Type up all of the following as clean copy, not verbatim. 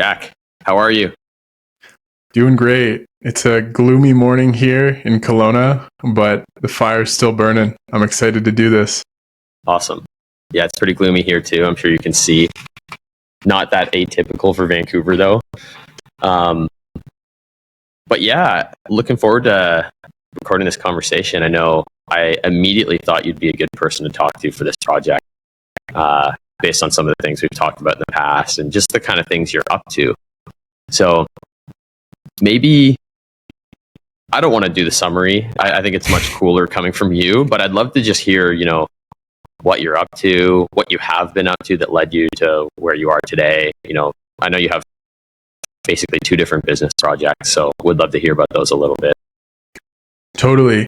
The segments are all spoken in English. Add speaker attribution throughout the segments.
Speaker 1: Jack, how are you?
Speaker 2: Doing great. It's a gloomy morning here in Kelowna, but the fire's still burning. I'm excited to do this.
Speaker 1: Awesome. Yeah, it's pretty gloomy here too. I'm sure you can see. Not that atypical for Vancouver though. But yeah, looking forward to recording this conversation. I know I immediately thought you'd be a good person to talk to for this project, based on some of the things we've talked about in the past and just the kind of things you're up to. So maybe, I don't want to do the summary. I think it's much cooler coming from you, but I'd love to just hear, what you're up to, what you have been up to that led you to where you are today. I know you have basically 2 different business projects, so would love to hear about those a little bit.
Speaker 2: Totally.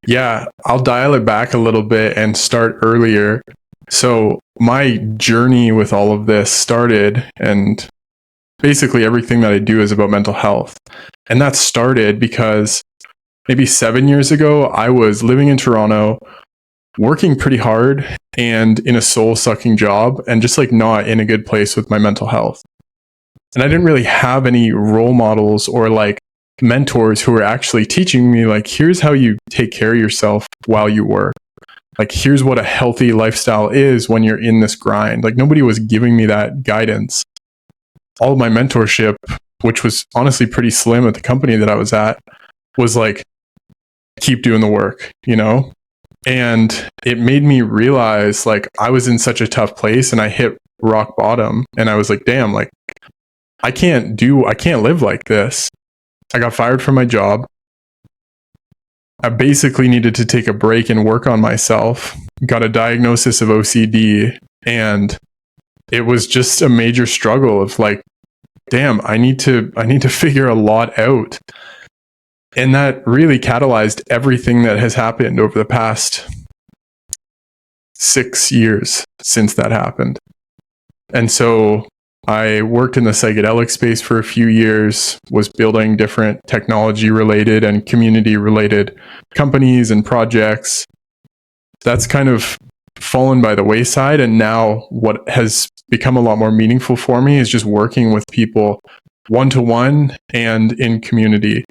Speaker 2: Yeah, I'll dial it back a little bit and start earlier. So my journey with all of this started, and basically everything that I do is about mental health. And that started because maybe 7 years ago, I was living in Toronto, working pretty hard and in a soul-sucking job, and just not in a good place with my mental health. And I didn't really have any role models or mentors who were actually teaching me here's how you take care of yourself while you work. Here's what a healthy lifestyle is when you're in this grind. Nobody was giving me that guidance. All of my mentorship, which was honestly pretty slim at the company that I was at, was keep doing the work, And it made me realize I was in such a tough place and I hit rock bottom, and I was damn, I can't live like this. I got fired from my job. I basically needed to take a break and work on myself. Got a diagnosis of OCD, and it was just a major struggle of damn, I need to figure a lot out. And that really catalyzed everything that has happened over the past 6 years since that happened. And so I worked in the psychedelic space for a few years, was building different technology related and community related companies and projects. That's kind of fallen by the wayside. And now what has become a lot more meaningful for me is just working with people one-to-one and in community.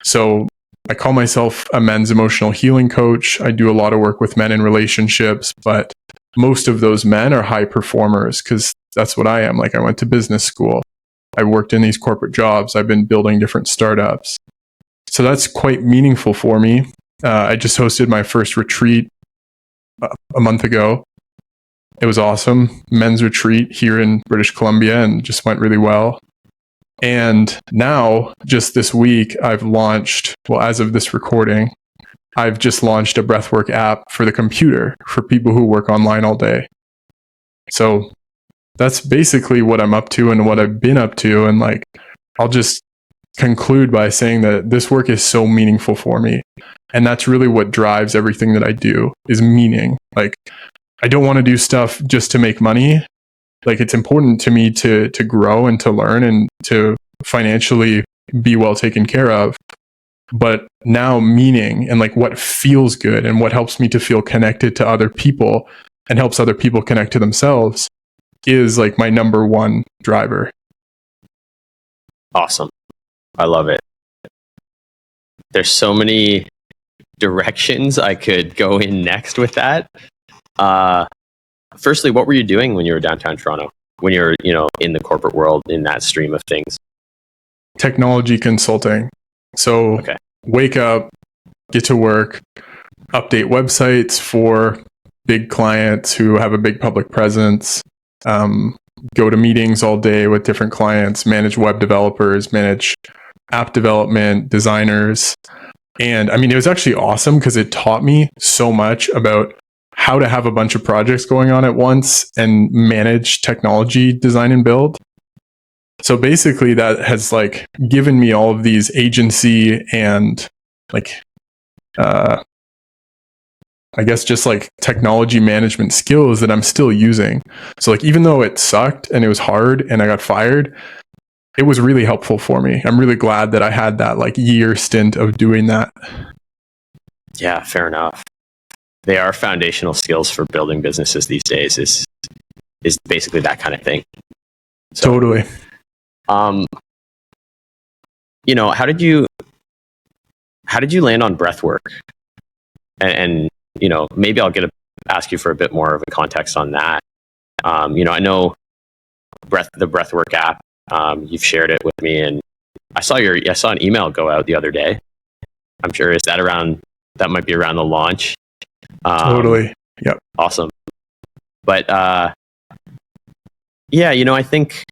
Speaker 2: So I call myself a men's emotional healing coach. I do a lot of work with men in relationships, but most of those men are high performers because that's what I am. I went to business school. I worked in these corporate jobs. I've been building different startups. So that's quite meaningful for me. I just hosted my first retreat a month ago. It was awesome. Men's retreat here in British Columbia, and just went really well. And now, just this week, I've launched, as of this recording, I've just launched a breathwork app for the computer for people who work online all day. So that's basically what I'm up to and what I've been up to. And I'll just conclude by saying that this work is so meaningful for me. And that's really what drives everything that I do, is meaning. I don't want to do stuff just to make money. It's important to me to grow and to learn and to financially be well taken care of. But now meaning and what feels good and what helps me to feel connected to other people and helps other people connect to themselves is my number one driver.
Speaker 1: Awesome. I love it. There's so many directions I could go in next with that. Firstly, what were you doing when you were downtown Toronto? When you're, in the corporate world, in that stream of things?
Speaker 2: Technology consulting. So
Speaker 1: okay.
Speaker 2: Wake up, get to work, update websites for big clients who have a big public presence, go to meetings all day with different clients, manage web developers, manage app development, designers. And it was actually awesome because it taught me so much about how to have a bunch of projects going on at once and manage technology design and build. So basically that has given me all of these agency and I guess just technology management skills that I'm still using. So even though it sucked and it was hard and I got fired, it was really helpful for me. I'm really glad that I had that year stint of doing that.
Speaker 1: Yeah, fair enough. They are foundational skills for building businesses these days, is basically that kind of thing.
Speaker 2: So, totally.
Speaker 1: How did you land on breath work? And maybe I'll ask you for a bit more of a context on that. I know the Breathwork app. You've shared it with me, and I saw an email go out the other day. I'm sure that might be around the launch.
Speaker 2: Totally. Yep.
Speaker 1: Awesome. But I think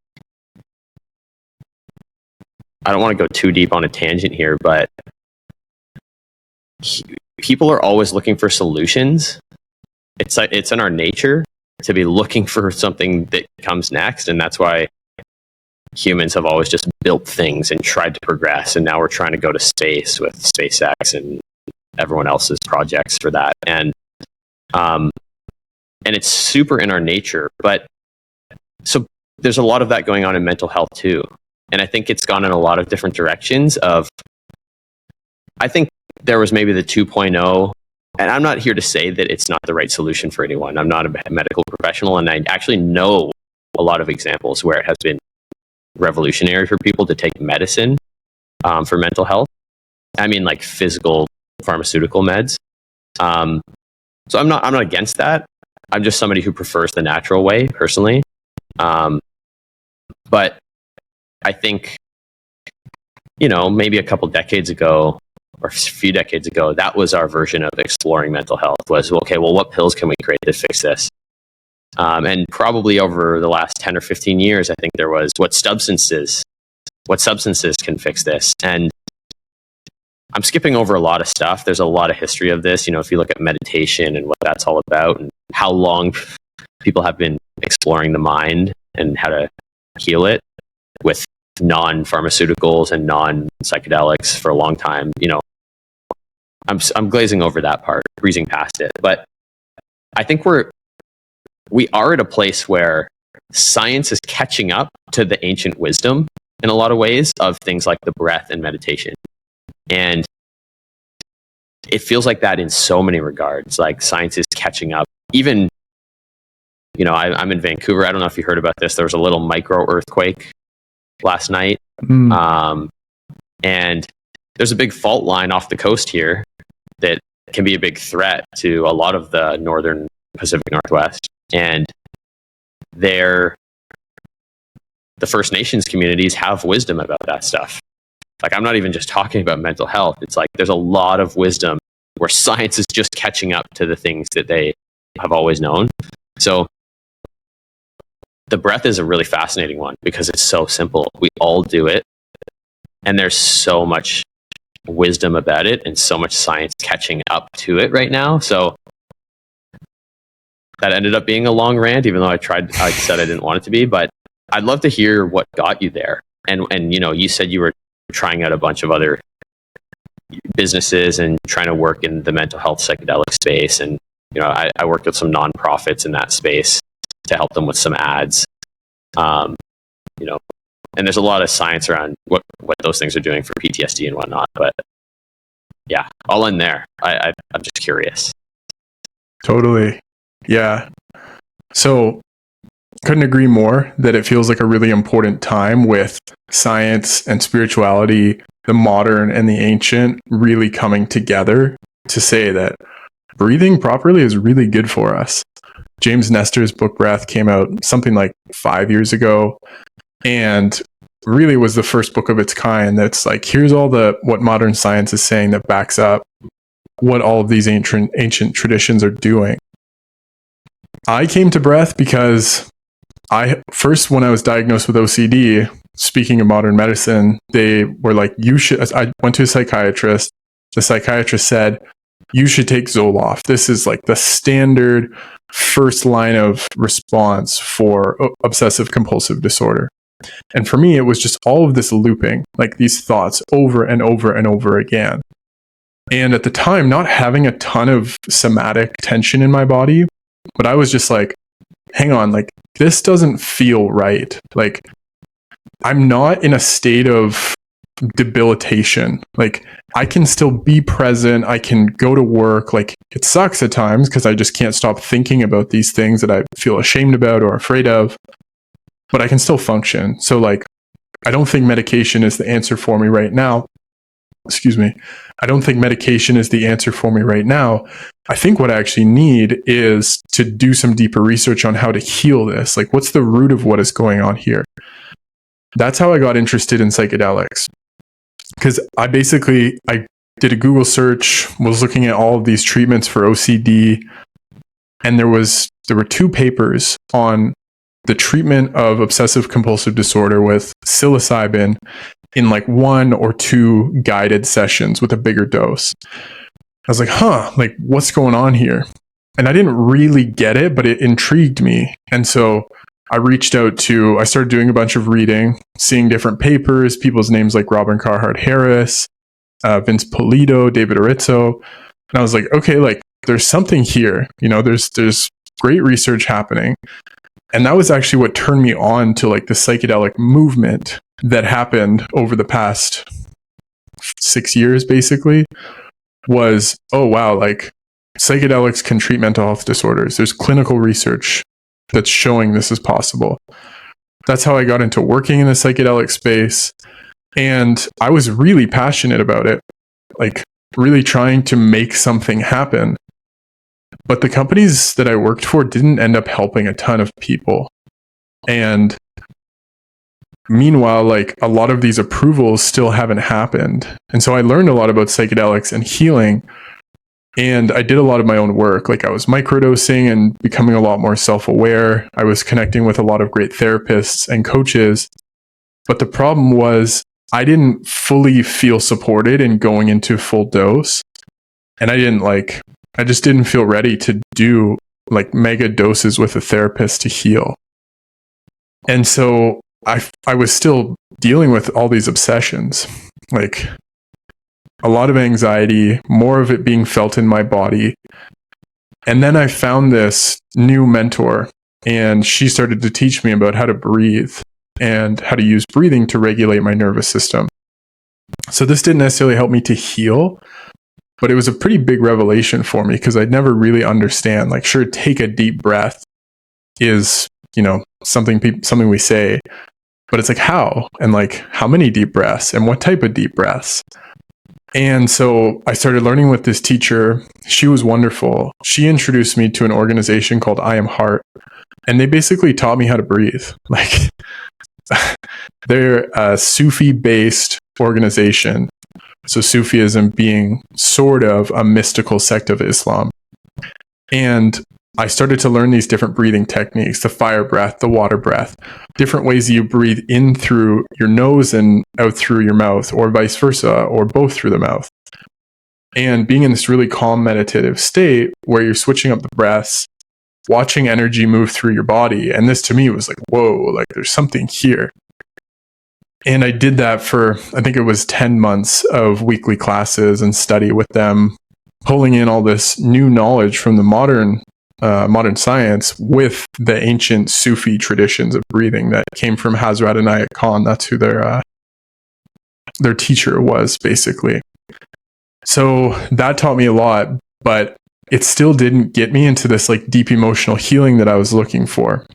Speaker 1: I don't want to go too deep on a tangent here, but people are always looking for solutions. It's in our nature to be looking for something that comes next, and that's why humans have always just built things and tried to progress, and now we're trying to go to space with SpaceX and everyone else's projects for that. And it's super in our nature, but so there's a lot of that going on in mental health too. And I think it's gone in a lot of different directions I think there was maybe the 2.0, and I'm not here to say that it's not the right solution for anyone. I'm not a medical professional, and I actually know a lot of examples where it has been revolutionary for people to take medicine for mental health. I mean, like physical pharmaceutical meds. So I'm not against that. I'm just somebody who prefers the natural way personally. But I think, maybe a couple decades ago or a few decades ago, that was our version of exploring mental health was, okay, well, what pills can we create to fix this? And probably over the last 10 or 15 years, I think there was what substances can fix this. And I'm skipping over a lot of stuff. There's a lot of history of this. If you look at meditation and what that's all about and how long people have been exploring the mind and how to heal it with non-pharmaceuticals and non-psychedelics for a long time, I'm glazing over that part, breezing past it. But I think we are at a place where science is catching up to the ancient wisdom in a lot of ways of things like the breath and meditation. And it feels like that in so many regards, like science is catching up. Even, I'm in Vancouver. I don't know if you heard about this. There was a little micro earthquake last night. And there's a big fault line off the coast here that can be a big threat to a lot of the northern Pacific Northwest. And the First Nations communities have wisdom about that stuff. Like, I'm not even just talking about mental health. It's like there's a lot of wisdom where science is just catching up to the things that they have always known. So the breath is a really fascinating one because it's so simple. We all do it. And there's so much wisdom about it and so much science catching up to it right now. So that ended up being a long rant, even though I said I didn't want it to be, but I'd love to hear what got you there. And you said you were trying out a bunch of other businesses and trying to work in the mental health psychedelic space. And, I worked with some nonprofits in that space to help them with some ads. And there's a lot of science around what those things are doing for PTSD and whatnot. But yeah, all in there. I'm just curious.
Speaker 2: Totally. Yeah. So couldn't agree more that it feels like a really important time with science and spirituality, the modern and the ancient, really coming together to say that breathing properly is really good for us. James Nestor's book Breath came out something like 5 years ago and really was the first book of its kind that's like, here's all what modern science is saying that backs up what all of these ancient traditions are doing. I came to Breath because when I was diagnosed with OCD, speaking of modern medicine, they were like, I went to a psychiatrist. The psychiatrist said, you should take Zoloft. This is like the standard first line of response for obsessive compulsive disorder. And for me, it was just all of this looping, like these thoughts over and over and over again. And at the time, not having a ton of somatic tension in my body, but I was just like, hang on, like this doesn't feel right. Like I'm not in a state of debilitation. Like I can still be present. I can go to work. Like it sucks at times because I just can't stop thinking about these things that I feel ashamed about or afraid of, but I can still function. So like I don't think medication is the answer for me right now. Excuse me. I don't think medication is the answer for me right now. I think what I actually need is to do some deeper research on how to heal this. Like, what's the root of what is going on here? That's how I got interested in psychedelics. Because I did a Google search, was looking at all of these treatments for OCD, and there were 2 papers on the treatment of obsessive compulsive disorder with psilocybin in like 1 or 2 guided sessions with a bigger dose. I was like, like what's going on here? And I didn't really get it, but it intrigued me. And so I started doing a bunch of reading, seeing different papers, people's names like Robin Carhart Harris, Vince Polito, David Arizzo. And I was like, okay, like there's something here, there's great research happening. And that was actually what turned me on to like the psychedelic movement that happened over the past 6 years, basically, was, oh wow, like psychedelics can treat mental health disorders. There's clinical research that's showing this is possible. That's how I got into working in the psychedelic space. And I was really passionate about it, like really trying to make something happen. But the companies that I worked for didn't end up helping a ton of people. And meanwhile, like a lot of these approvals still haven't happened. And so I learned a lot about psychedelics and healing. And I did a lot of my own work. Like I was microdosing and becoming a lot more self-aware. I was connecting with a lot of great therapists and coaches. But the problem was I didn't fully feel supported in going into full dose. And I just didn't feel ready to do like mega doses with a therapist to heal. And so I was still dealing with all these obsessions, like a lot of anxiety, more of it being felt in my body. And then I found this new mentor, and she started to teach me about how to breathe and how to use breathing to regulate my nervous system. So this didn't necessarily help me to heal, but it was a pretty big revelation for me because I'd never really understand. Like, sure, take a deep breath is, something we say, but it's like how, and like how many deep breaths and what type of deep breaths. And so I started learning with this teacher. She was wonderful. She introduced me to an organization called I Am Heart, and they basically taught me how to breathe. Like, they're a Sufi-based organization. So Sufism being sort of a mystical sect of Islam. And I started to learn these different breathing techniques, the fire breath, the water breath, different ways you breathe in through your nose and out through your mouth, or vice versa, or both through the mouth. And being in this really calm meditative state where you're switching up the breaths, watching energy move through your body. And this to me was like, whoa, like there's something here. And I did that for, I think it was 10 months of weekly classes and study with them, pulling in all this new knowledge from the modern science with the ancient Sufi traditions of breathing that came from Hazrat Inayat Khan. That's who their teacher was, basically. So that taught me a lot, but it still didn't get me into this like deep emotional healing that I was looking for.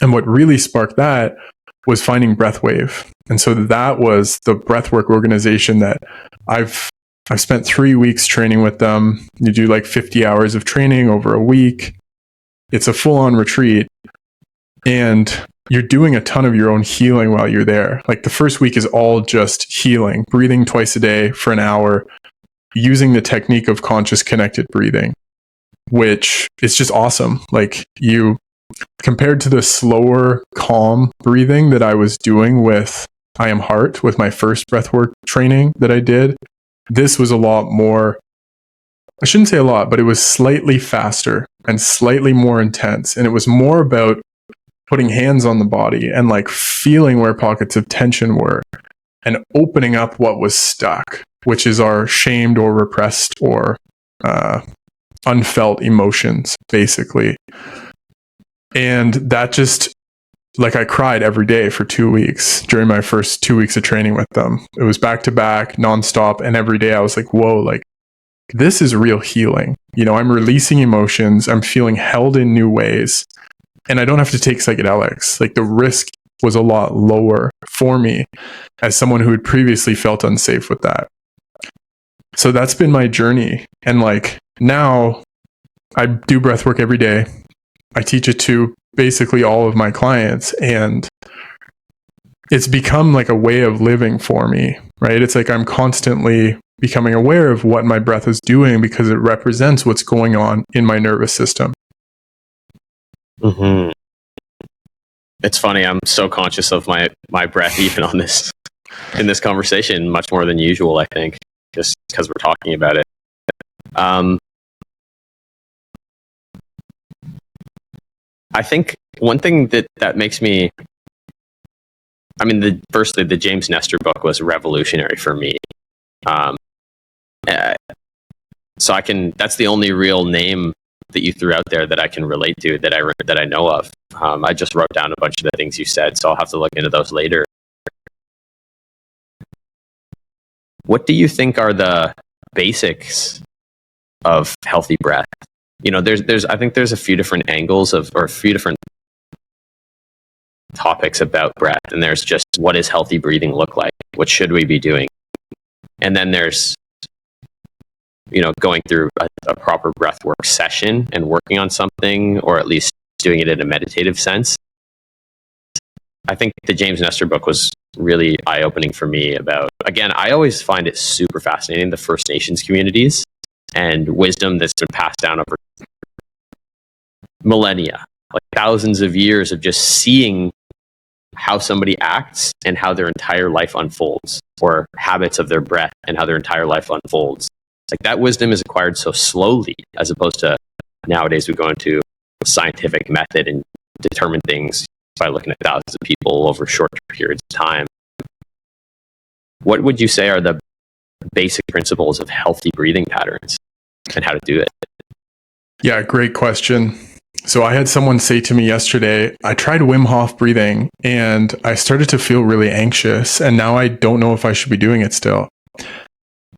Speaker 2: And what really sparked that was finding Breathwave. And so that was the breathwork organization that I've spent 3 weeks training with them. You do like 50 hours of training over a week. It's a full-on retreat. And you're doing a ton of your own healing while you're there. Like the first week is all just healing, breathing twice a day for an hour, using the technique of conscious connected breathing, which is just awesome. Like compared to the slower, calm breathing that I was doing with I Am Heart, with my first breathwork training that I did, this was a lot more, I shouldn't say a lot, but it was slightly faster and slightly more intense. And it was more about putting hands on the body and like feeling where pockets of tension were and opening up what was stuck, which is our shamed or repressed or unfelt emotions, basically. And that just, like, I cried every day for 2 weeks during my first 2 weeks of training with them. It was back to back, nonstop. And every day I was like, whoa, like this is real healing. I'm releasing emotions. I'm feeling held in new ways. And I don't have to take psychedelics. Like the risk was a lot lower for me as someone who had previously felt unsafe with that. So that's been my journey. And like now I do breath work every day. I teach it to basically all of my clients, and it's become like a way of living for me, right? It's like I'm constantly becoming aware of what my breath is doing because it represents what's going on in my nervous system.
Speaker 1: Mm-hmm. It's funny. I'm so conscious of my breath even in this conversation, much more than usual, I think, just because we're talking about it. I think one thing that makes me, firstly, the James Nestor book was revolutionary for me. So that's the only real name that you threw out there that I can relate to, that I know of. I just wrote down a bunch of the things you said, so I'll have to look into those later. What do you think are the basics of healthy breath? I think there's a few different angles or a few different topics about breath, and there's just, what does healthy breathing look like? What should we be doing? And then there's, going through a proper breathwork session and working on something, or at least doing it in a meditative sense. I think the James Nestor book was really eye-opening for me about, again, I always find it super fascinating, the First Nations communities and wisdom that's been passed down over millennia, like thousands of years of just seeing how somebody acts and how their entire life unfolds, or habits of their breath and how their entire life unfolds. Like, that wisdom is acquired so slowly, as opposed to nowadays we go into a scientific method and determine things by looking at thousands of people over short periods of time. What would you say are the basic principles of healthy breathing patterns and how to do it?
Speaker 2: Yeah, great question. So I had someone say to me yesterday, I tried Wim Hof breathing and I started to feel really anxious, and now I don't know if I should be doing it still.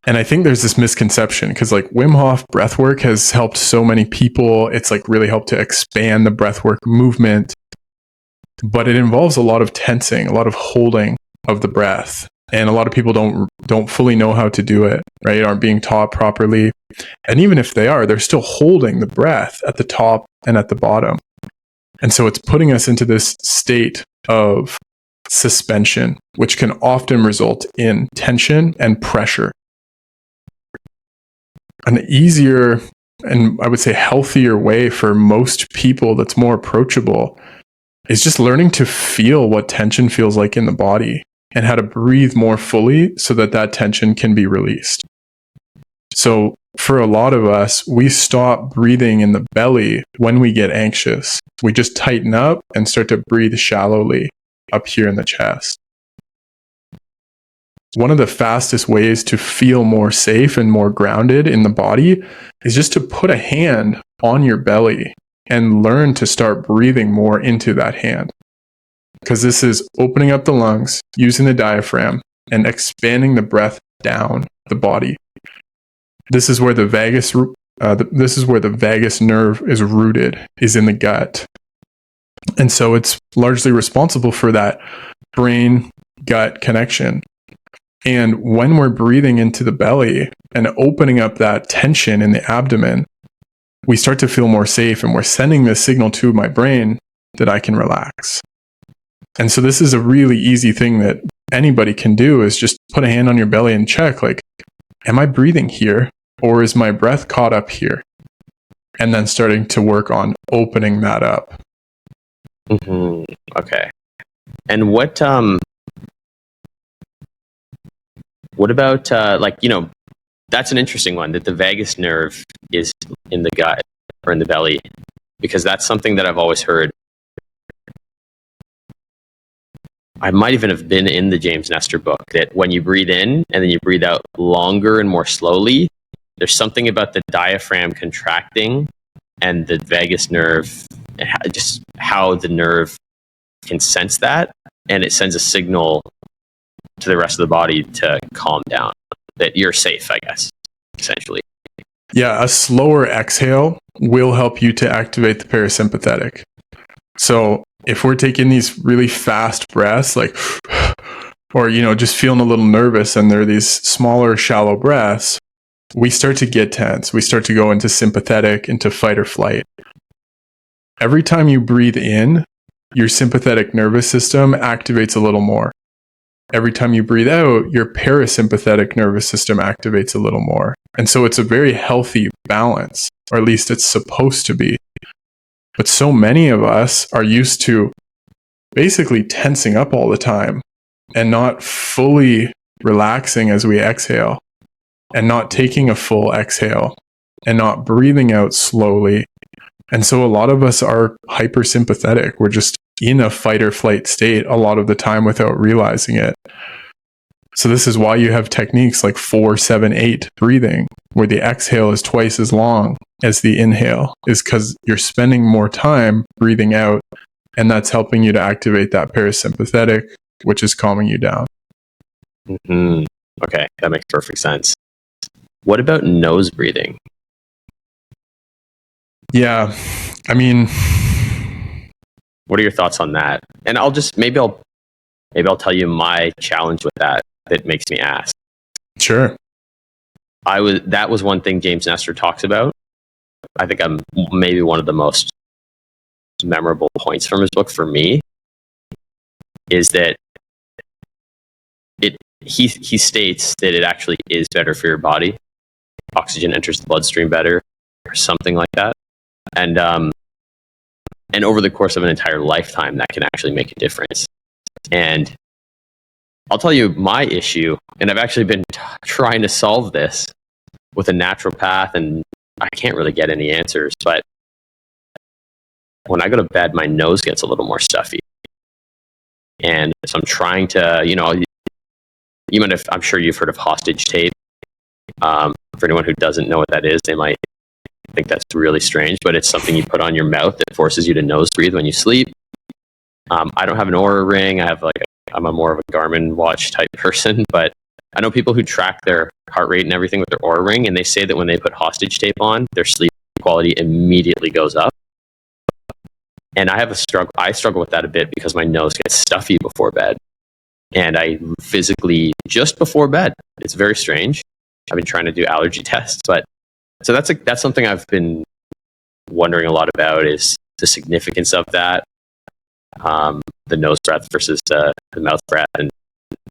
Speaker 2: And I think there's this misconception, because like Wim Hof breathwork has helped so many people. It's like really helped to expand the breathwork movement, but it involves a lot of tensing, a lot of holding of the breath. And a lot of people don't fully know how to do it, right? Aren't being taught properly. And even if they are, they're still holding the breath at the top and at the bottom. And so it's putting us into this state of suspension, which can often result in tension and pressure. An easier and I would say healthier way for most people that's more approachable is just learning to feel what tension feels like in the body and how to breathe more fully so that that tension can be released. So for a lot of us, we stop breathing in the belly when we get anxious. We just tighten up and start to breathe shallowly up here in the chest. One of the fastest ways to feel more safe and more grounded in the body is just to put a hand on your belly and learn to start breathing more into that hand. Because this is opening up the lungs, using the diaphragm, and expanding the breath down the body. This is where the vagus nerve is rooted, is in the gut. And so it's largely responsible for that brain-gut connection. And when we're breathing into the belly and opening up that tension in the abdomen, we start to feel more safe, and we're sending this signal to my brain that I can relax. And so this is a really easy thing that anybody can do, is just put a hand on your belly and check, like, am I breathing here, or is my breath caught up here? And then starting to work on opening that up.
Speaker 1: Mm-hmm. Okay. And what about, that's an interesting one, that the vagus nerve is in the gut or in the belly, because that's something that I've always heard. I might even have been in the James Nestor book, that when you breathe in and then you breathe out longer and more slowly, there's something about the diaphragm contracting and the vagus nerve, just how the nerve can sense that, and it sends a signal to the rest of the body to calm down, that you're safe, I guess, essentially.
Speaker 2: Yeah, a slower exhale will help you to activate the parasympathetic. So if we're taking these really fast breaths, like, or, just feeling a little nervous and there are these smaller, shallow breaths, we start to get tense. We start to go into sympathetic, into fight or flight. Every time you breathe in, your sympathetic nervous system activates a little more. Every time you breathe out, your parasympathetic nervous system activates a little more. And so it's a very healthy balance, or at least it's supposed to be. But so many of us are used to basically tensing up all the time and not fully relaxing as we exhale, and not taking a full exhale, and not breathing out slowly. And so a lot of us are hypersympathetic. We're just in a fight or flight state a lot of the time without realizing it. So this is why you have techniques like 4-7-8 breathing, where the exhale is twice as long as the inhale, is because you're spending more time breathing out, and that's helping you to activate that parasympathetic, which is calming you down.
Speaker 1: Mm-hmm. Okay, that makes perfect sense. What about nose breathing?
Speaker 2: Yeah, I mean,
Speaker 1: what are your thoughts on that? And maybe I'll tell you my challenge with that makes me ask.
Speaker 2: Sure.
Speaker 1: That was one thing James Nestor talks about. I think I'm maybe one of the most memorable points from his book for me is that he states that it actually is better for your body. Oxygen enters the bloodstream better, or something like that. And over the course of an entire lifetime, that can actually make a difference. And I'll tell you my issue, and I've actually been trying to solve this with a naturopath, and I can't really get any answers. But when I go to bed, my nose gets a little more stuffy. And so I'm trying to, even if I'm sure you've heard of hostage tape. For anyone who doesn't know what that is, they might think that's really strange, but it's something you put on your mouth that forces you to nose breathe when you sleep. I don't have an Oura ring. I'm a more of a Garmin watch type person, but I know people who track their heart rate and everything with their Oura ring, and they say that when they put hostage tape on, their sleep quality immediately goes up. And I struggle with that a bit because my nose gets stuffy before bed. And I physically, just before bed, it's very strange. I've been trying to do allergy tests, but so that's something I've been wondering a lot about, is the significance of that, the nose breath versus the mouth breath, and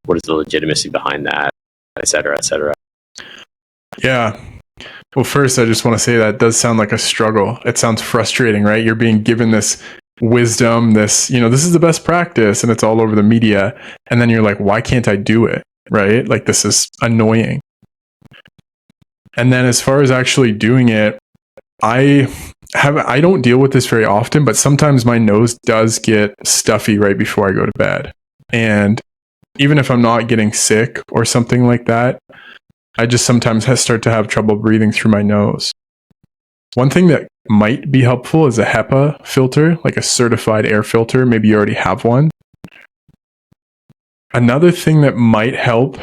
Speaker 1: what is the legitimacy behind that, et cetera, et cetera.
Speaker 2: Yeah. Well, first, I just want to say that does sound like a struggle. It sounds frustrating, right? You're being given this wisdom, this is the best practice, and it's all over the media. And then you're like, why can't I do it? Right? Like, this is annoying. And then as far as actually doing it, I don't deal with this very often, but sometimes my nose does get stuffy right before I go to bed. And even if I'm not getting sick or something like that, I just sometimes start to have trouble breathing through my nose. One thing that might be helpful is a HEPA filter, like a certified air filter. Maybe you already have one. Another thing that might help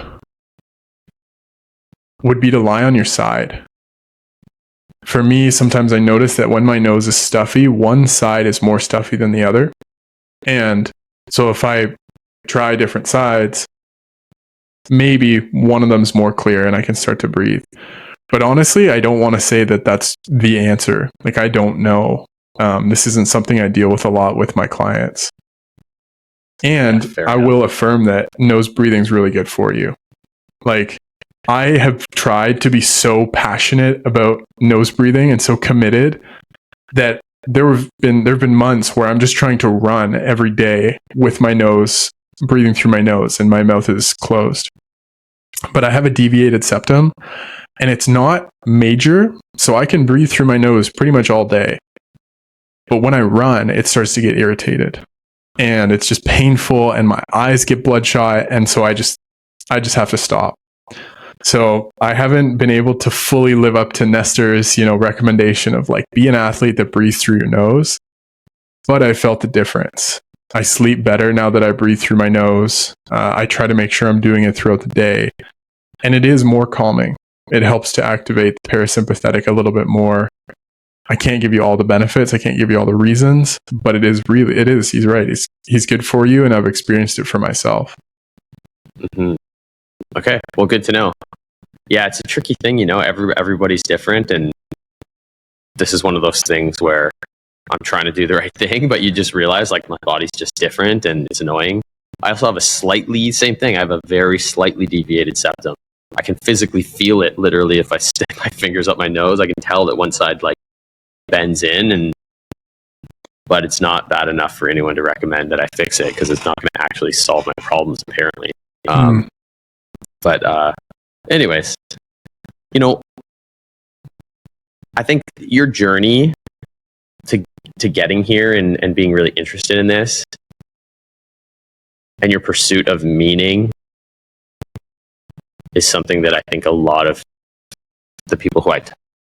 Speaker 2: would be to lie on your side. For me, sometimes I notice that when my nose is stuffy, one side is more stuffy than the other. And so if I try different sides, maybe one of them's more clear and I can start to breathe. But honestly, I don't want to say that that's the answer. Like, I don't know. This isn't something I deal with a lot with my clients. And I will affirm that nose breathing is really good for you. Like, I have tried to be so passionate about nose breathing and so committed that there have been months where I'm just trying to run every day with my nose, breathing through my nose, and my mouth is closed. But I have a deviated septum, and it's not major, so I can breathe through my nose pretty much all day. But when I run, it starts to get irritated, and it's just painful, and my eyes get bloodshot, and so I just have to stop. So I haven't been able to fully live up to Nestor's, recommendation of like, be an athlete that breathes through your nose. But I felt the difference. I sleep better now that I breathe through my nose. I try to make sure I'm doing it throughout the day. And it is more calming. It helps to activate the parasympathetic a little bit more. I can't give you all the benefits. I can't give you all the reasons, but it is, he's right. He's good for you. And I've experienced it for myself.
Speaker 1: Mm-hmm. Okay. Well, good to know. Yeah. It's a tricky thing, everybody's different. And this is one of those things where I'm trying to do the right thing, but you just realize like my body's just different and it's annoying. I also have same thing. I have a very slightly deviated septum. I can physically feel it literally if I stick my fingers up my nose. I can tell that one side like bends in, but it's not bad enough for anyone to recommend that I fix it because it's not going to actually solve my problems apparently. But anyways, I think your journey to getting here and being really interested in this and your pursuit of meaning is something that I think a lot of the people who I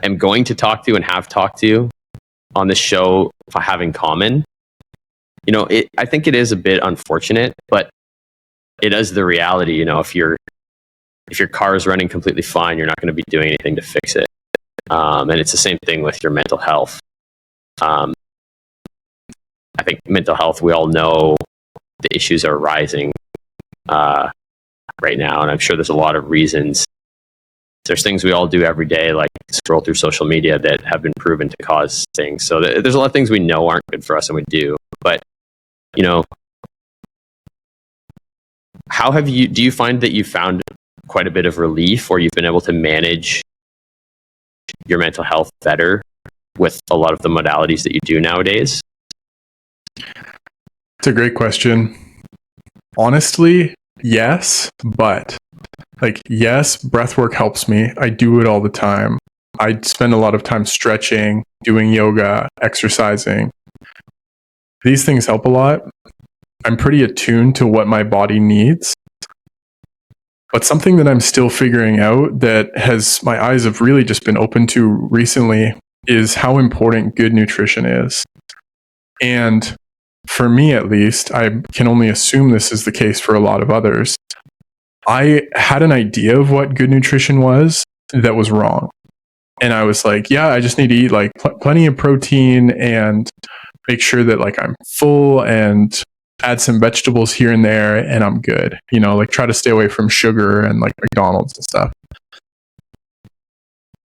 Speaker 1: am going to talk to and have talked to on this show have in common. I think it is a bit unfortunate, but it is the reality. If your car is running completely fine, you're not going to be doing anything to fix it. And it's the same thing with your mental health. I think mental health, we all know the issues are rising right now, and I'm sure there's a lot of reasons. There's things we all do every day, like scroll through social media, that have been proven to cause things. So there's a lot of things we know aren't good for us, and we do. But do you find that you found quite a bit of relief, or you've been able to manage your mental health better with a lot of the modalities that you do nowadays?
Speaker 2: It's a great question. Honestly, yes, but yes, breath work helps me. I do it all the time. I spend a lot of time stretching, doing yoga, exercising. These things help a lot. I'm pretty attuned to what my body needs. But something that I'm still figuring out that my eyes have really just been open to recently is how important good nutrition is. And for me, at least, I can only assume this is the case for a lot of others. I had an idea of what good nutrition was that was wrong. And I was like, yeah, I just need to eat like plenty of protein and make sure that like I'm full and add some vegetables here and there and I'm good. Try to stay away from sugar and like McDonald's and stuff.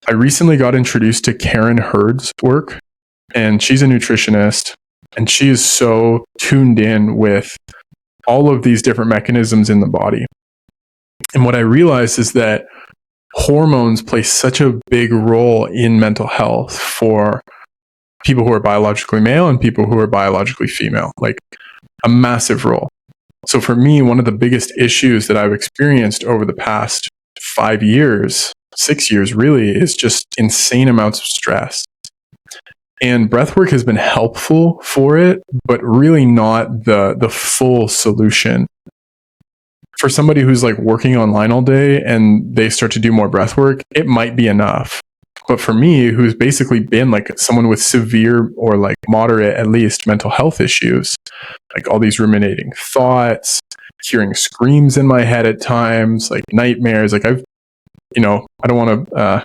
Speaker 2: I recently got introduced to Karen Hurd's work, and she's a nutritionist, and she is so tuned in with all of these different mechanisms in the body. And what I realized is that hormones play such a big role in mental health for people who are biologically male and people who are biologically female, like a massive role. So for me, one of the biggest issues that I've experienced over the past 5 years, 6 years really, is just insane amounts of stress. And breathwork has been helpful for it, but really not the full solution. For somebody who's like working online all day and they start to do more breathwork, it might be enough. But for me, who's basically been like someone with severe or like moderate, at least, mental health issues, like all these ruminating thoughts, hearing screams in my head at times, like nightmares, like I don't want to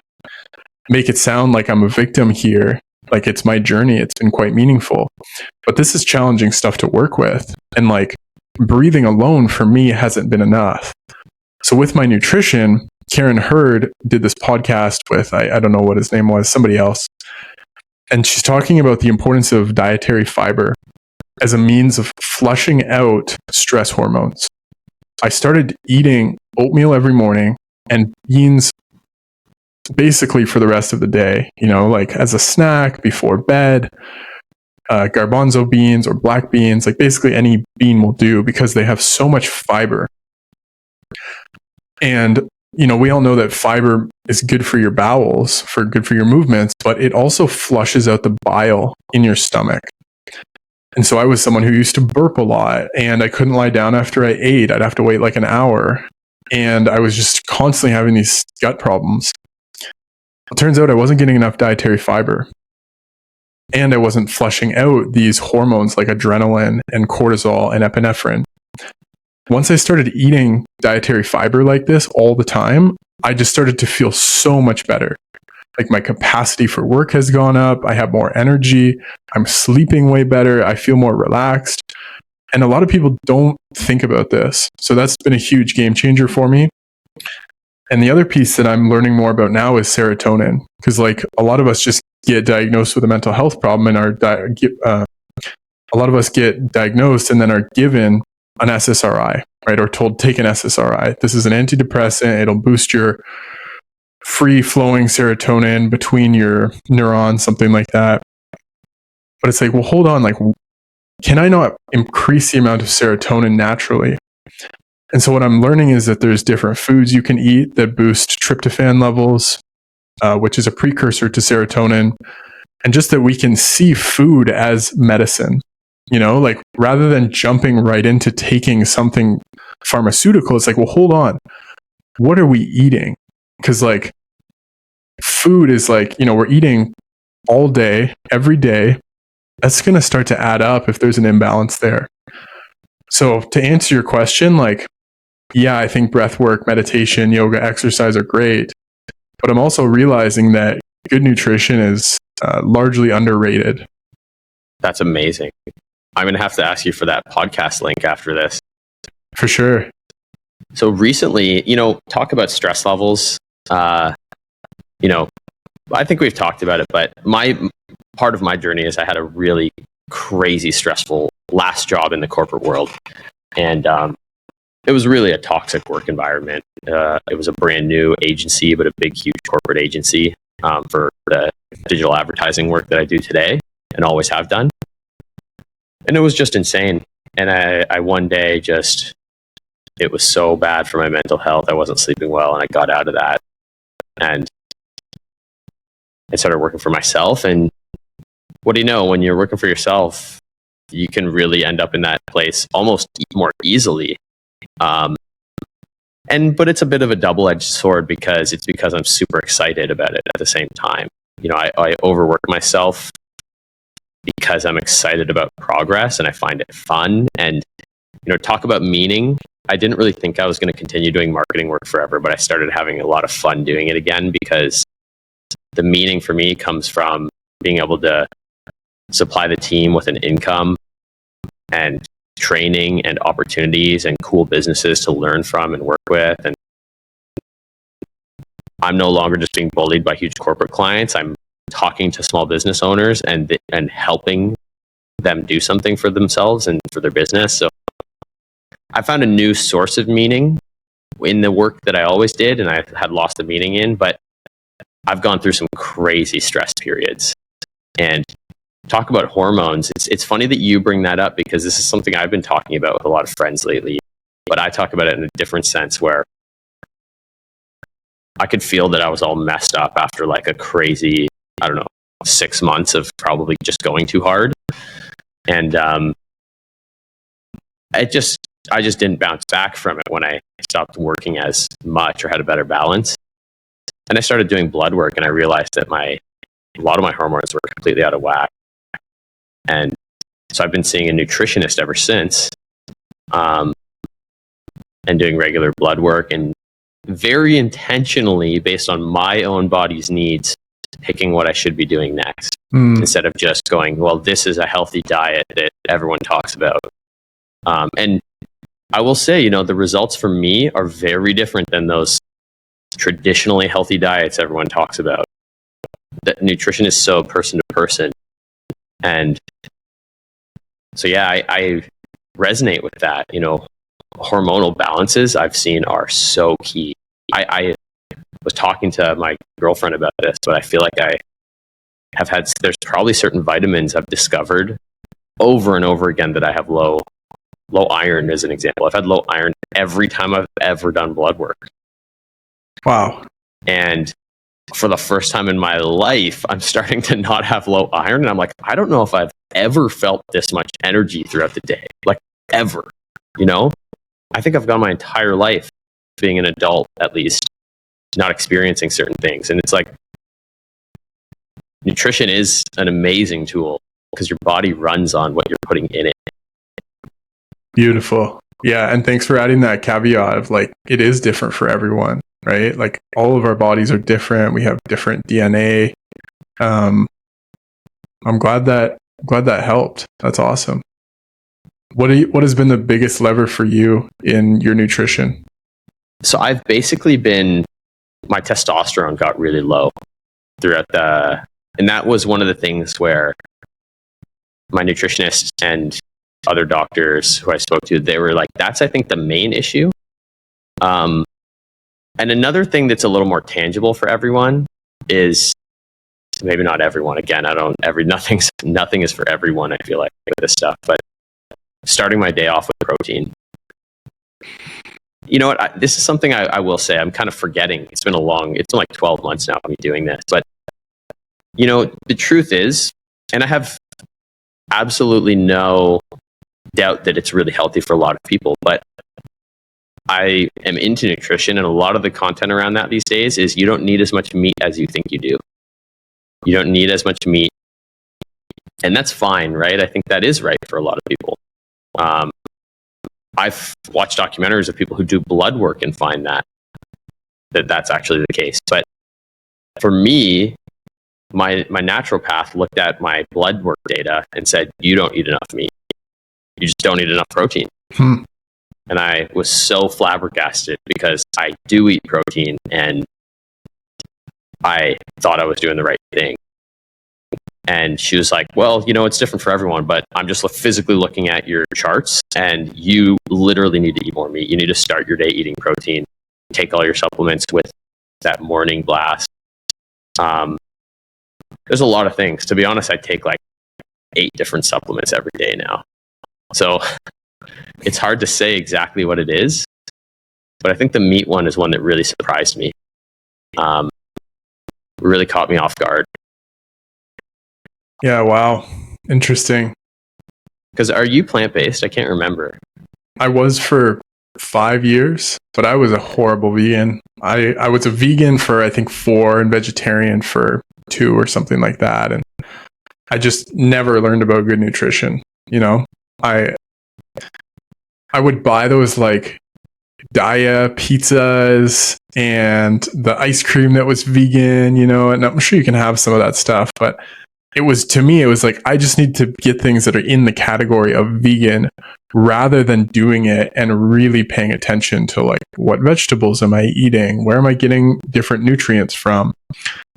Speaker 2: make it sound like I'm a victim here. Like it's my journey. It's been quite meaningful, but this is challenging stuff to work with. And like breathing alone for me hasn't been enough. So with my nutrition, Karen Hurd did this podcast with, I don't know what his name was, somebody else. And she's talking about the importance of dietary fiber as a means of flushing out stress hormones. I started eating oatmeal every morning and beans basically for the rest of the day, like as a snack before bed, garbanzo beans or black beans, like basically any bean will do because they have so much fiber. And, we all know that fiber is good for your bowels, good for your movements, but it also flushes out the bile in your stomach. And so I was someone who used to burp a lot and I couldn't lie down after I ate. I'd have to wait like an hour. And I was just constantly having these gut problems. It turns out I wasn't getting enough dietary fiber. And I wasn't flushing out these hormones like adrenaline and cortisol and epinephrine. Once I started eating dietary fiber like this all the time, I just started to feel so much better. Like my capacity for work has gone up. I have more energy. I'm sleeping way better. I feel more relaxed. And a lot of people don't think about this. So that's been a huge game changer for me. And the other piece that I'm learning more about now is serotonin. Because like a lot of us just get diagnosed with a mental health problem and a lot of us get diagnosed and then are given an SSRI, right? Or told, take an SSRI. This is an antidepressant. It'll boost your free flowing serotonin between your neurons, something like that. But it's like, well, hold on, like, can I not increase the amount of serotonin naturally? And so what I'm learning is that there's different foods you can eat that boost tryptophan levels, which is a precursor to serotonin. And just that we can see food as medicine, you know, like rather than jumping right into taking something pharmaceutical, it's like, well, hold on, what are we eating? Because like food is like, you know, we're eating all day, every day. That's going to start to add up if there's an imbalance there. So to answer your question, like, yeah, I think breath work, meditation, yoga, exercise are great. But I'm also realizing that good nutrition is largely underrated.
Speaker 1: That's amazing. I'm going to have to ask you for that podcast link after this.
Speaker 2: For sure.
Speaker 1: So recently, you know, talk about stress levels. You know, I think we've talked about it, but part of my journey is I had a really crazy stressful last job in the corporate world. And it was really a toxic work environment. It was a brand new agency, but a big, huge corporate agency for the digital advertising work that I do today and always have done. And it was just insane. And I one day it was so bad for my mental health. I wasn't sleeping well, and I got out of that. And I started working for myself. And what do you know, when you're working for yourself, you can really end up in that place almost more easily. But it's a bit of a double-edged sword because I'm super excited about it at the same time. You know, I overwork myself because I'm excited about progress and I find it fun. And, you know, talk about meaning. I didn't really think I was going to continue doing marketing work forever, but I started having a lot of fun doing it again because the meaning for me comes from being able to supply the team with an income and training and opportunities and cool businesses to learn from and work with. And I'm no longer just being bullied by huge corporate clients. I'm talking to small business owners and helping them do something for themselves and for their business. So I found a new source of meaning in the work that I always did and I had lost the meaning in, but I've gone through some crazy stress periods. And talk about hormones. It's funny that you bring that up because this is something I've been talking about with a lot of friends lately, but I talk about it in a different sense where I could feel that I was all messed up after like a crazy, 6 months of probably just going too hard. And I just didn't bounce back from it when I stopped working as much or had a better balance. And I started doing blood work and I realized that a lot of my hormones were completely out of whack. And so I've been seeing a nutritionist ever since, and doing regular blood work and very intentionally based on my own body's needs, picking what I should be doing next instead of just going, well, this is a healthy diet that everyone talks about. And I will say, the results for me are very different than those traditionally healthy diets everyone talks about. That nutrition is so person to person. And so, yeah, I resonate with that. Hormonal balances I've seen are so key. I was talking to my girlfriend about this, but I feel like there's probably certain vitamins I've discovered over and over again that I have low iron as an example. I've had low iron every time I've ever done blood work.
Speaker 2: Wow.
Speaker 1: And for the first time in my life, I'm starting to not have low iron. And I'm like, I don't know if I've ever felt this much energy throughout the day, like ever, I think I've gone my entire life being an adult, at least, not experiencing certain things. And it's like, nutrition is an amazing tool because your body runs on what you're putting in it.
Speaker 2: Beautiful. Yeah. And thanks for adding that caveat of like, it is different for everyone. right? Like all of our bodies are different. We have different DNA. I'm glad that helped. That's awesome. What has been the biggest lever for you in your nutrition?
Speaker 1: So I've basically my testosterone got really low throughout and that was one of the things where my nutritionist and other doctors who I spoke to, they were like, that's, I think, the main issue. And another thing that's a little more tangible for everyone is, maybe not everyone, again, nothing is for everyone, I feel like, with this stuff, but starting my day off with protein. You know what? This is something I will say I'm kind of forgetting. It's been like 12 months now of me doing this. But, you know, the truth is, and I have absolutely no doubt that it's really healthy for a lot of people, but I am into nutrition, and a lot of the content around that these days is you don't need as much meat as you think you do. You don't need as much meat. And that's fine, right? I think that is right for a lot of people. I've watched documentaries of people who do blood work and find that's actually the case. But for me, my naturopath looked at my blood work data and said, you don't eat enough meat. You just don't eat enough protein. And I was so flabbergasted because I do eat protein and I thought I was doing the right thing. And she was like, well, you know, it's different for everyone, but I'm just physically looking at your charts, and you literally need to eat more meat. You need to start your day eating protein, take all your supplements with that morning blast. There's a lot of things. To be honest, I take like 8 different supplements every day now. So it's hard to say exactly what it is, but I think the meat one is one that really surprised me. Really caught me off guard.
Speaker 2: Yeah, wow. Interesting.
Speaker 1: Because are you plant-based? I can't remember.
Speaker 2: I was for 5 years, but I was a horrible vegan. I was a vegan for, I think, 4 and vegetarian for 2 or something like that. And I just never learned about good nutrition. You know, I would buy those like Daya pizzas and the ice cream that was vegan, you know, and I'm sure you can have some of that stuff, but to me, it was like, I just need to get things that are in the category of vegan rather than doing it and really paying attention to like, what vegetables am I eating? Where am I getting different nutrients from?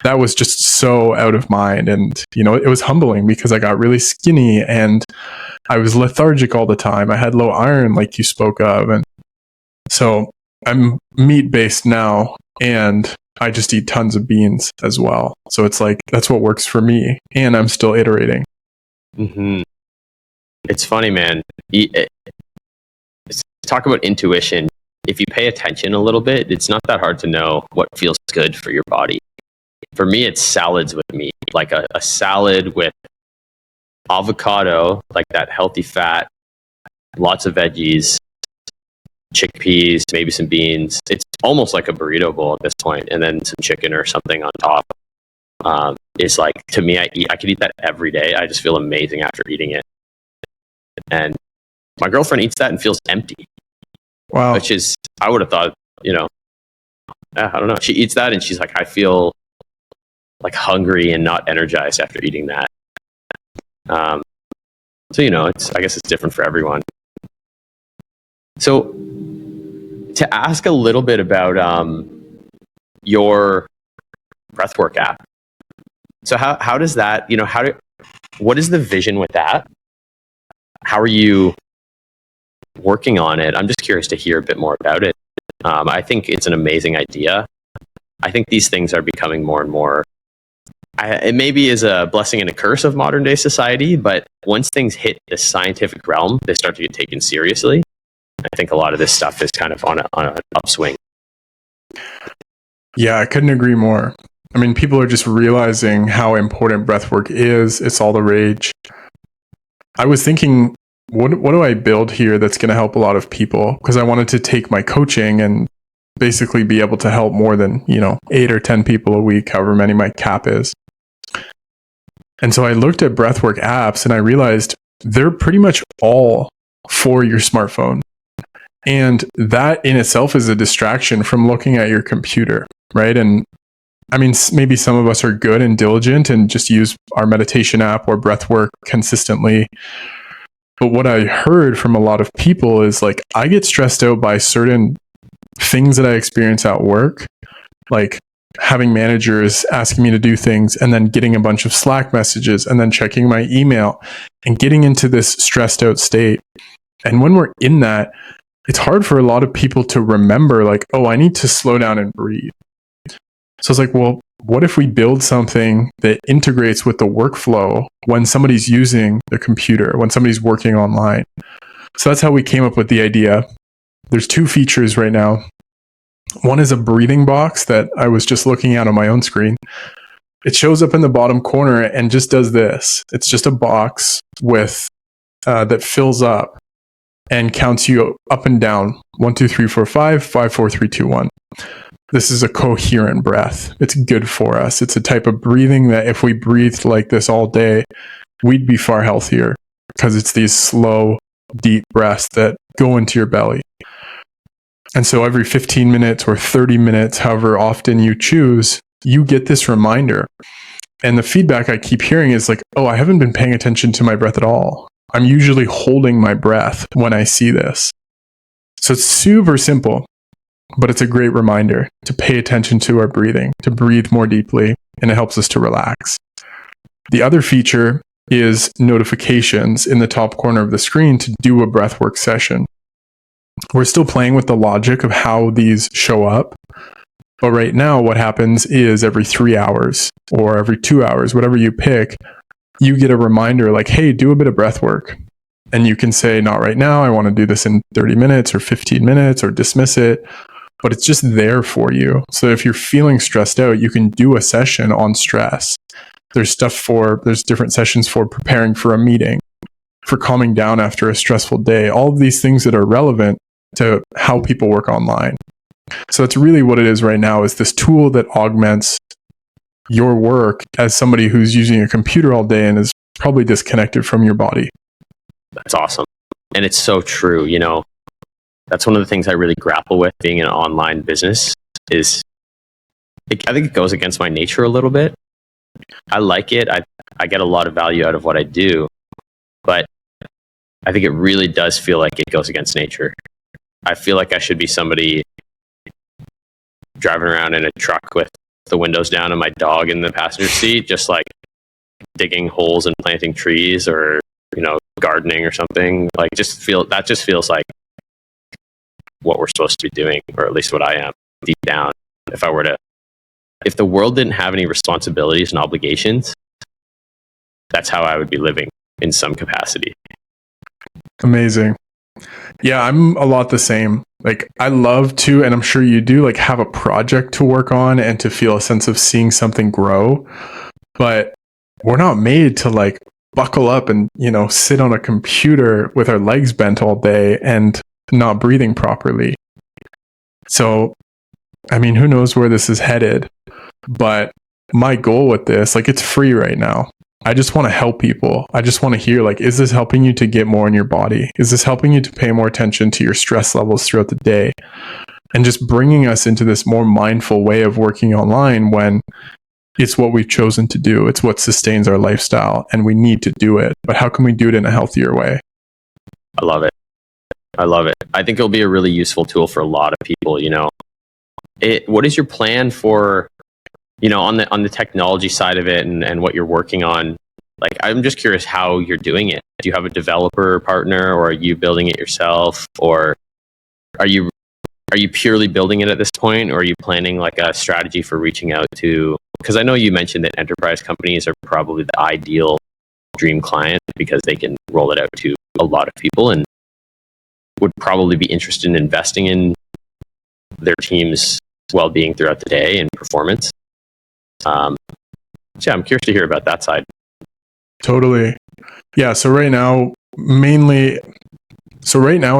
Speaker 2: That was just so out of mind. And, you know, it was humbling because I got really skinny and I was lethargic all the time. I had low iron, like you spoke of. And so I'm meat-based now, and I just eat tons of beans as well. So it's like, that's what works for me. And I'm still iterating.
Speaker 1: Mm-hmm. It's funny, man. Talk about intuition. If you pay attention a little bit, it's not that hard to know what feels good for your body. For me, it's salads with meat, like a salad with avocado, like that healthy fat, lots of veggies, chickpeas, maybe some beans. It's almost like a burrito bowl at this point, and then some chicken or something on top. It's like, to me, I could eat that every day. I just feel amazing after eating it. And my girlfriend eats that and feels empty.
Speaker 2: Wow.
Speaker 1: Which is, I would have thought, you know, I don't know. She eats that and she's like, I feel like hungry and not energized after eating that. So, you know, I guess it's different for everyone. So to ask a little bit about your breathwork app. So how does that, you know, what is the vision with that? How are you working on it? I'm just curious to hear a bit more about it. I think it's an amazing idea. I think these things are becoming more and more, it maybe is a blessing and a curse of modern day society, but once things hit the scientific realm, they start to get taken seriously. I think a lot of this stuff is kind of on an upswing.
Speaker 2: Yeah, I couldn't agree more. I mean, people are just realizing how important breathwork is. It's all the rage. I was thinking, what do I build here that's going to help a lot of people? Because I wanted to take my coaching and basically be able to help more than, 8 or 10 people a week, however many my cap is. And so I looked at breathwork apps and I realized they're pretty much all for your smartphone. And that in itself is a distraction from looking at your computer, right? And I mean, maybe some of us are good and diligent and just use our meditation app or breath work consistently. But what I heard from a lot of people is like, I get stressed out by certain things that I experience at work, like having managers asking me to do things and then getting a bunch of Slack messages and then checking my email and getting into this stressed out state. And when we're in that, it's hard for a lot of people to remember like, oh, I need to slow down and breathe. So it's like, well, what if we build something that integrates with the workflow when somebody's using the computer, when somebody's working online? So that's how we came up with the idea. There's 2 features right now. One is a breathing box that I was just looking at on my own screen. It shows up in the bottom corner and just does this. It's just a box with that fills up and counts you up and down. 1, 2, 3, 4, 5, 5, 4, 3, 2, 1. This is a coherent breath. It's good for us. It's a type of breathing that if we breathed like this all day, we'd be far healthier because it's these slow, deep breaths that go into your belly. And so every 15 minutes or 30 minutes, however often you choose, you get this reminder. And the feedback I keep hearing is like, oh, I haven't been paying attention to my breath at all. I'm usually holding my breath when I see this. So it's super simple. But it's a great reminder to pay attention to our breathing, to breathe more deeply, and it helps us to relax. The other feature is notifications in the top corner of the screen to do a breathwork session. We're still playing with the logic of how these show up. But right now, what happens is every 3 hours or every 2 hours, whatever you pick, you get a reminder like, hey, do a bit of breathwork. And you can say, not right now, I want to do this in 30 minutes or 15 minutes or dismiss it. But it's just there for you. So if you're feeling stressed out, you can do a session on stress. There's different sessions for preparing for a meeting, for calming down after a stressful day, all of these things that are relevant to how people work online. So that's really what it is right now, is this tool that augments your work as somebody who's using a computer all day and is probably disconnected from your body.
Speaker 1: That's awesome. And it's so true. You know, that's one of the things I really grapple with being an online business is I think it goes against my nature a little bit. I like it. I get a lot of value out of what I do, but I think it really does feel like it goes against nature. I feel like I should be somebody driving around in a truck with the windows down and my dog in the passenger seat, just like digging holes and planting trees or, you know, gardening or something. Like just feels like what we're supposed to be doing, or at least what I am deep down. If the world didn't have any responsibilities and obligations, that's how I would be living in some capacity.
Speaker 2: Amazing. Yeah, I'm a lot the same. Like I love to, and I'm sure you do, like have a project to work on and to feel a sense of seeing something grow. But we're not made to like buckle up and, you know, sit on a computer with our legs bent all day and not breathing properly. So, I mean, who knows where this is headed? But my goal with this, like it's free right now. I just want to help people. I just want to hear, like, is this helping you to get more in your body? Is this helping you to pay more attention to your stress levels throughout the day? And just bringing us into this more mindful way of working online when it's what we've chosen to do. It's what sustains our lifestyle and we need to do it. But how can we do it in a healthier way?
Speaker 1: I love it. I think it'll be a really useful tool for a lot of people, you know. What is your plan for, you know, on the technology side of it and what you're working on? Like, I'm just curious how you're doing it. Do you have a developer partner, or are you building it yourself, or are you purely building it at this point, or are you planning like a strategy for reaching out to, because I know you mentioned that enterprise companies are probably the ideal dream client because they can roll it out to a lot of people and would probably be interested in investing in their team's well-being throughout the day and performance. So yeah, I'm curious to hear about that side.
Speaker 2: Totally. Yeah. So right now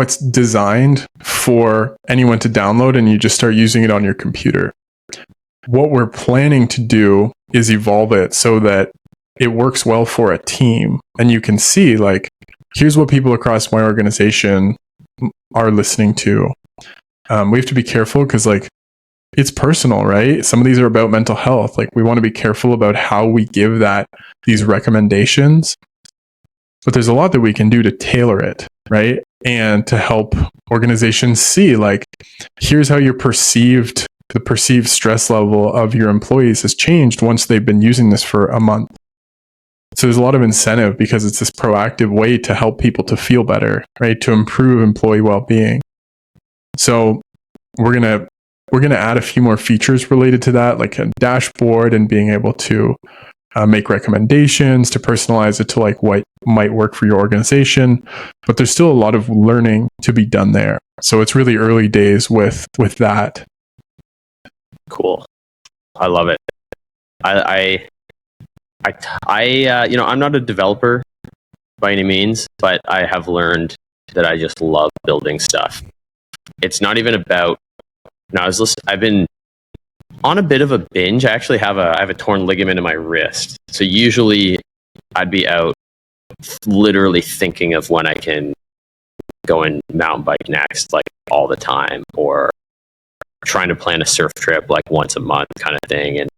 Speaker 2: it's designed for anyone to download and you just start using it on your computer. What we're planning to do is evolve it so that it works well for a team. And you can see, like, here's what people across my organization are listening to, we have to be careful because like it's personal, right? Some of these are about mental health. Like we want to be careful about how we give these recommendations, but there's a lot that we can do to tailor it, right? And to help organizations see like, here's how the perceived stress level of your employees has changed once they've been using this for a month. So there's a lot of incentive because it's this proactive way to help people to feel better, right? To improve employee well-being. So we're going to add a few more features related to that, like a dashboard and being able to make recommendations to personalize it to like what might work for your organization. But there's still a lot of learning to be done there. So it's really early days with that.
Speaker 1: Cool. I love it. I'm not a developer by any means, but I have learned that I just love building stuff. It's not even about, I've been on a bit of a binge. I actually have a torn ligament in my wrist. So usually I'd be out literally thinking of when I can go and mountain bike next, like all the time, or trying to plan a surf trip like once a month kind of thing. And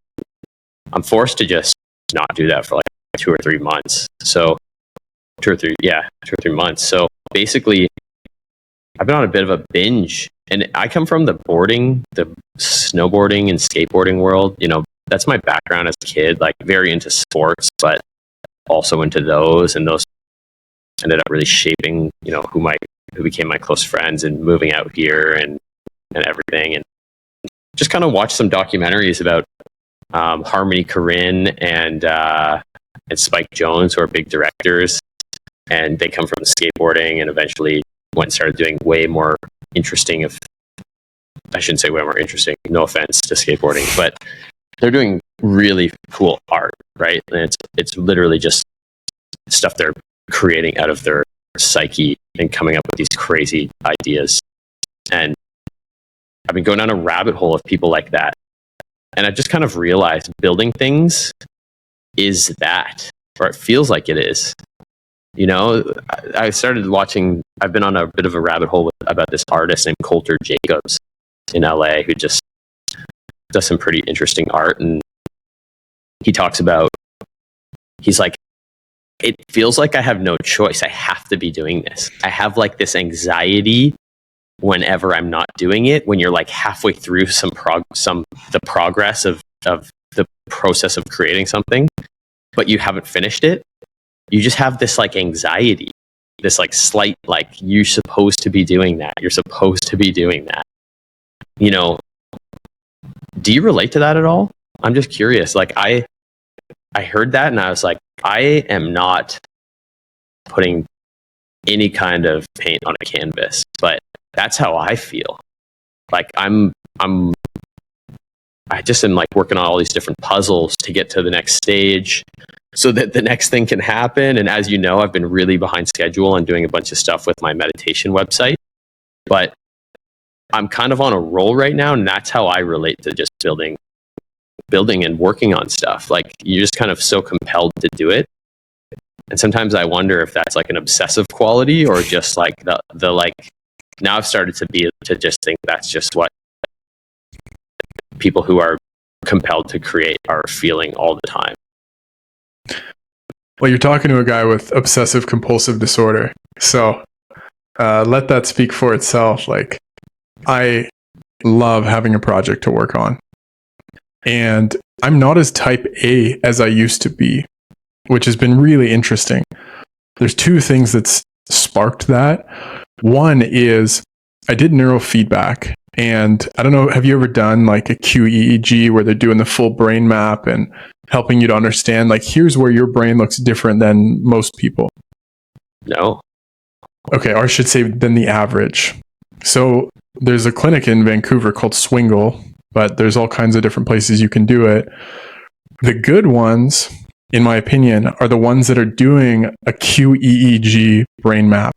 Speaker 1: I'm forced to just not do that for like 2 or 3 months. So 2 or 3 months. So basically I've been on a bit of a binge, and I come from the snowboarding and skateboarding world. That's my background as a kid, like very into sports, but also into those, and those ended up really shaping, who became my close friends and moving out here and everything. And just kind of watched some documentaries about Harmony Korine and Spike Jonze, who are big directors, and they come from skateboarding and eventually went and started doing way more interesting I shouldn't say way more interesting, no offense to skateboarding, but they're doing really cool art, right? And it's literally just stuff they're creating out of their psyche and coming up with these crazy ideas. And I've been going down a rabbit hole of people like that. And I just kind of realized building things is that, or it feels like it is. I started watching, I've been on a bit of a rabbit hole about this artist named Coulter Jacobs in LA, who just does some pretty interesting art. And he talks about, he's like, it feels like I have no choice. I have to be doing this. I have like this anxiety whenever I'm not doing it, when you're like halfway through the progress of the process of creating something, but you haven't finished it. You just have this like anxiety, this like slight, like you're supposed to be doing that. You're supposed to be doing that. Do you relate to that at all? I'm just curious. Like I heard that and I was like, I am not putting any kind of paint on a canvas, but that's how I feel. Like I just am like working on all these different puzzles to get to the next stage so that the next thing can happen. And as you know, I've been really behind schedule and doing a bunch of stuff with my meditation website, but I'm kind of on a roll right now. And that's how I relate to just building and working on stuff. Like you're just kind of so compelled to do it. And sometimes I wonder if that's like an obsessive quality or just like the like, now I've started to just think that's just what people who are compelled to create are feeling all the time.
Speaker 2: Well, you're talking to a guy with obsessive compulsive disorder. So let that speak for itself. Like I love having a project to work on. And I'm not as type A as I used to be, which has been really interesting. There's 2 things that's sparked that. One is I did neurofeedback, and I don't know, have you ever done like a QEEG where they're doing the full brain map and helping you to understand like here's where your brain looks different than most people?
Speaker 1: No.
Speaker 2: Okay, or I should say than the average. So there's a clinic in Vancouver called Swingle, but there's all kinds of different places you can do it. The good ones, in my opinion, are the ones that are doing a QEEG brain map.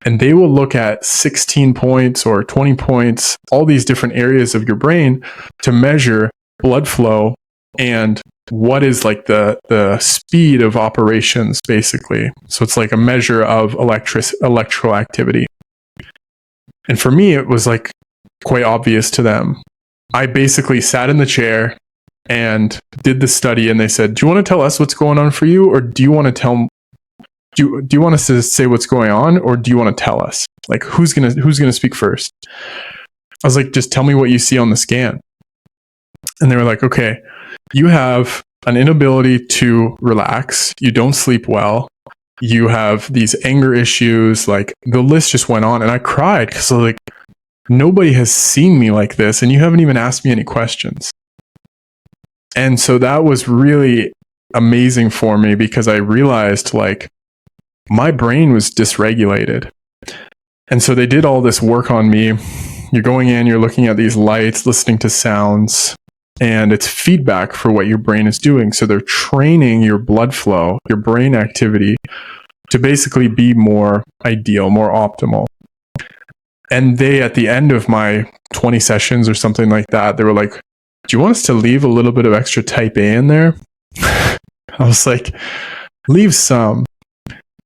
Speaker 2: And they will look at 16 points or 20 points, all these different areas of your brain to measure blood flow and what is like the speed of operations, basically. So it's like a measure of electrical activity. And for me, it was like quite obvious to them. I basically sat in the chair and did the study, and they said, do you want to tell us what's going on for you? Or do you want to do you want us to say what's going on, or do you want to tell us? Like, who's going to speak first? I was like, just tell me what you see on the scan. And they were like, okay, you have an inability to relax. You don't sleep well. You have these anger issues. Like, the list just went on, and I cried because like, nobody has seen me like this, and you haven't even asked me any questions. And so that was really amazing for me, because I realized like my brain was dysregulated. And so they did all this work on me. You're going in, you're looking at these lights, listening to sounds, and it's feedback for what your brain is doing. So they're training your blood flow, your brain activity, to basically be more ideal, more optimal. And they, at the end of my 20 sessions or something like that, they were like, do you want us to leave a little bit of extra type A in there? I was like, leave some.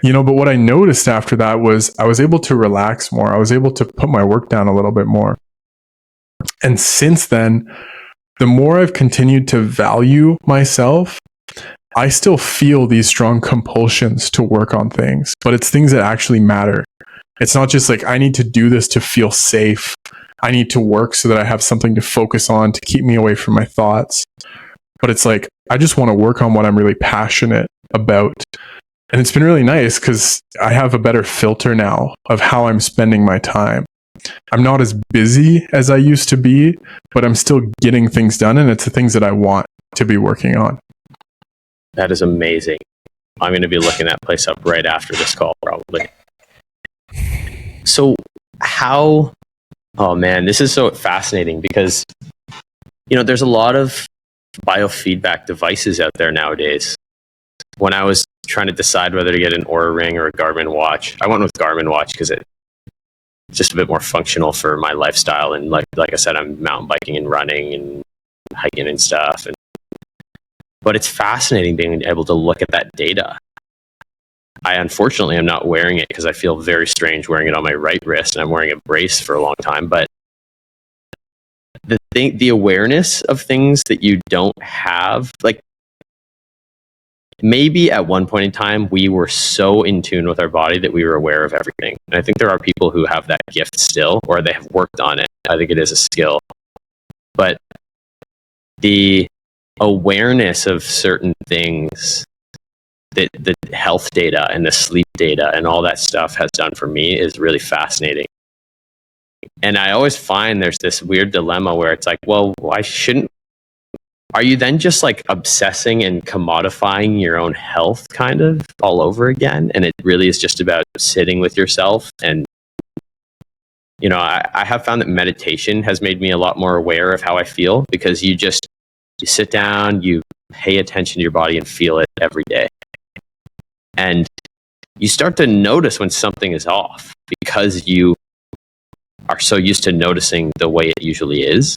Speaker 2: But what I noticed after that was I was able to relax more. I was able to put my work down a little bit more. And since then, the more I've continued to value myself, I still feel these strong compulsions to work on things, but it's things that actually matter. It's not just like, I need to do this to feel safe. I need to work so that I have something to focus on to keep me away from my thoughts. But it's like, I just want to work on what I'm really passionate about. And it's been really nice because I have a better filter now of how I'm spending my time. I'm not as busy as I used to be, but I'm still getting things done, and it's the things that I want to be working on.
Speaker 1: That is amazing. I'm going to be looking that place up right after this call, probably. So oh man, this is so fascinating, because, there's a lot of biofeedback devices out there nowadays. When I was trying to decide whether to get an Oura Ring or a Garmin watch, I went with Garmin watch because it's just a bit more functional for my lifestyle. And like I said, I'm mountain biking and running and hiking and stuff. But it's fascinating being able to look at that data. I unfortunately am not wearing it because I feel very strange wearing it on my right wrist, and I'm wearing a brace for a long time. But the awareness of things that you don't have, like, maybe at one point in time, we were so in tune with our body that we were aware of everything. And I think there are people who have that gift still, or they have worked on it. I think it is a skill. But the awareness of certain things that the health data and the sleep data and all that stuff has done for me is really fascinating. And I always find there's this weird dilemma where it's like, well, why shouldn't... Are you then just like obsessing and commodifying your own health kind of all over again? And it really is just about sitting with yourself. And, I have found that meditation has made me a lot more aware of how I feel, because you sit down, you pay attention to your body and feel it every day. And you start to notice when something is off, because you are so used to noticing the way it usually is.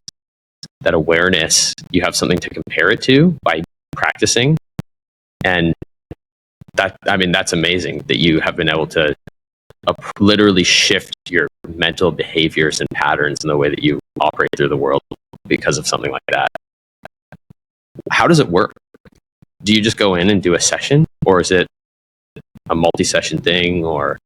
Speaker 1: That awareness, you have something to compare it to by practicing. And that's amazing that you have been able to literally shift your mental behaviors and patterns in the way that you operate through the world because of something like that. How does it work? Do you just go in and do a session, or is it a multi-session thing, or?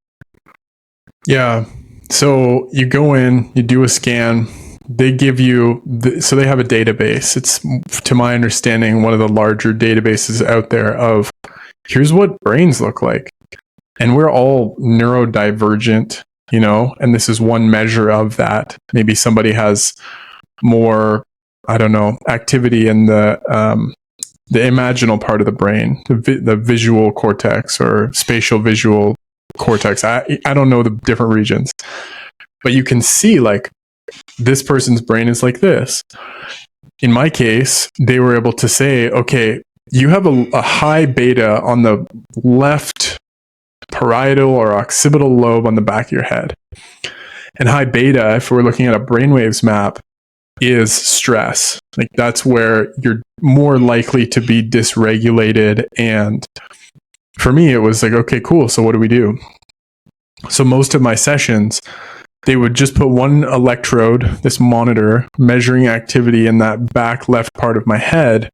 Speaker 1: Yeah.
Speaker 2: So you go in, you do a scan. They give you, so they have a database. It's, to my understanding, one of the larger databases out there of, here's what brains look like. And we're all neurodivergent, and this is one measure of that. Maybe somebody has more, activity in the imaginal part of the brain, the visual cortex or spatial visual cortex. I don't know the different regions, but you can see like, this person's brain is like this. In my case, they were able to say, okay, you have a high beta on the left parietal or occipital lobe on the back of your head. And high beta, if we're looking at a brainwaves map, is stress. Like, that's where you're more likely to be dysregulated. And for me, it was like, okay, cool. So what do we do? So most of my sessions, they would just put one electrode, this monitor, measuring activity in that back left part of my head.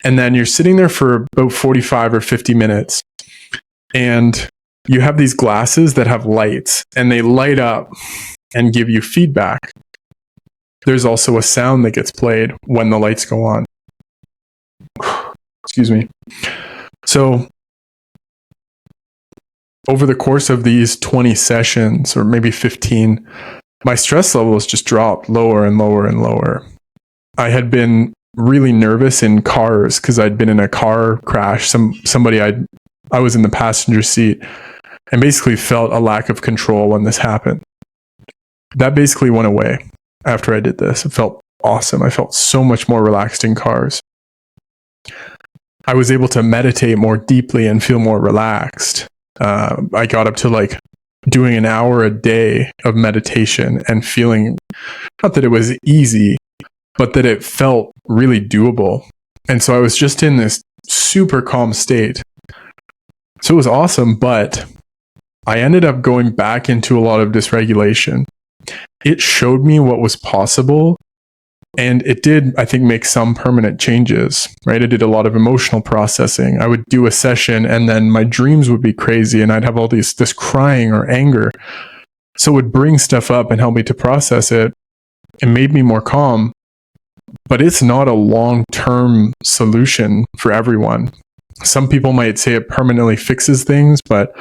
Speaker 2: And then you're sitting there for about 45 or 50 minutes. And you have these glasses that have lights, and they light up and give you feedback. There's also a sound that gets played when the lights go on. Excuse me. So over the course of these 20 sessions, or maybe 15, my stress levels just dropped lower and lower and lower. I had been really nervous in cars because I'd been in a car crash. I was in the passenger seat and basically felt a lack of control when this happened. That basically went away after I did this. It felt awesome. I felt so much more relaxed in cars. I was able to meditate more deeply and feel more relaxed. I got up to like doing an hour a day of meditation and feeling, not that it was easy, but that it felt really doable. And so I was just in this super calm state. So it was awesome, but I ended up going back into a lot of dysregulation. It showed me what was possible, and it did, I think, make some permanent changes, right? I did a lot of emotional processing. I would do a session and then my dreams would be crazy and I'd have all this crying or anger. So it would bring stuff up and help me to process it. It made me more calm, but it's not a long-term solution for everyone. Some people might say it permanently fixes things, but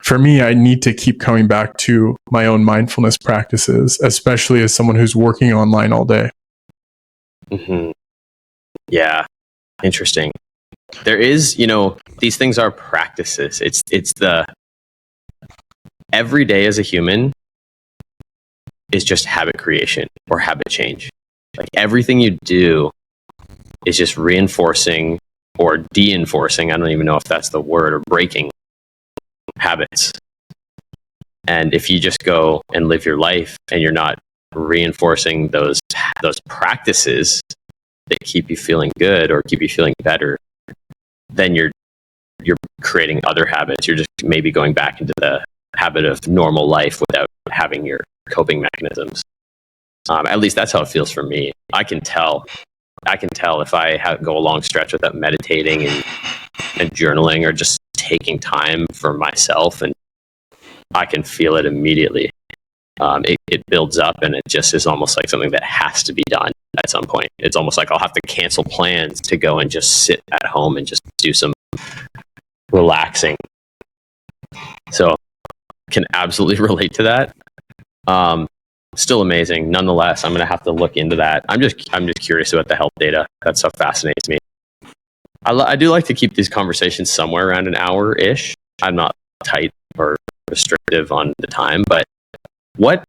Speaker 2: for me, I need to keep coming back to my own mindfulness practices, especially as someone who's working online all day.
Speaker 1: Mm-hmm. Yeah, interesting. There is, these things are practices. It's the every day as a human is just habit creation or habit change. Like everything you do is just reinforcing or de-enforcing. I don't even know if that's the word, or breaking habits. And if you just go and live your life and you're not reinforcing those practices that keep you feeling good or keep you feeling better, then you're creating other habits. You're just maybe going back into the habit of normal life without having your coping mechanisms. At least that's how it feels for me. I can tell if I go a long stretch without meditating and journaling or just taking time for myself, and I can feel it immediately. It builds up, and it just is almost like something that has to be done at some point. It's almost like I'll have to cancel plans to go and just sit at home and just do some relaxing. So I can absolutely relate to that. Still amazing. Nonetheless, I'm going to have to look into that. I'm just curious about the health data. That stuff fascinates me. I do like to keep these conversations somewhere around an hour-ish. I'm not tight or restrictive on the time, but what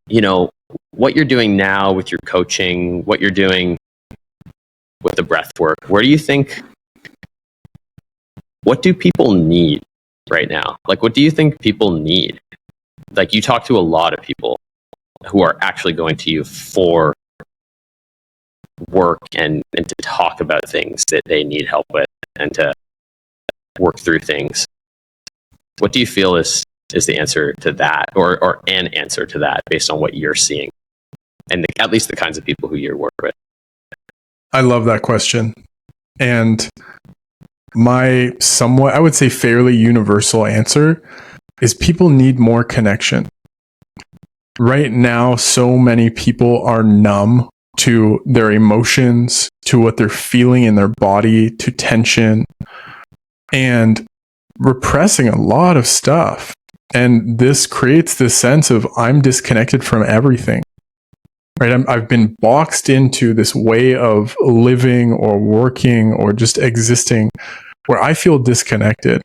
Speaker 1: you're doing now with your coaching, what you're doing with the breath work, what do people need right now? Like, what do you think people need? Like, you talk to a lot of people who are actually going to you for work and to talk about things that they need help with and to work through things. What do you feel is the answer to that, or an answer to that, based on what you're seeing and at least the kinds of people who you work with?
Speaker 2: I love that question. And my somewhat, I would say, fairly universal answer is people need more connection. Right now, so many people are numb to their emotions, to what they're feeling in their body, to tension, and repressing a lot of stuff. And this creates this sense of I'm disconnected from everything. Right? I've been boxed into this way of living or working or just existing where I feel disconnected.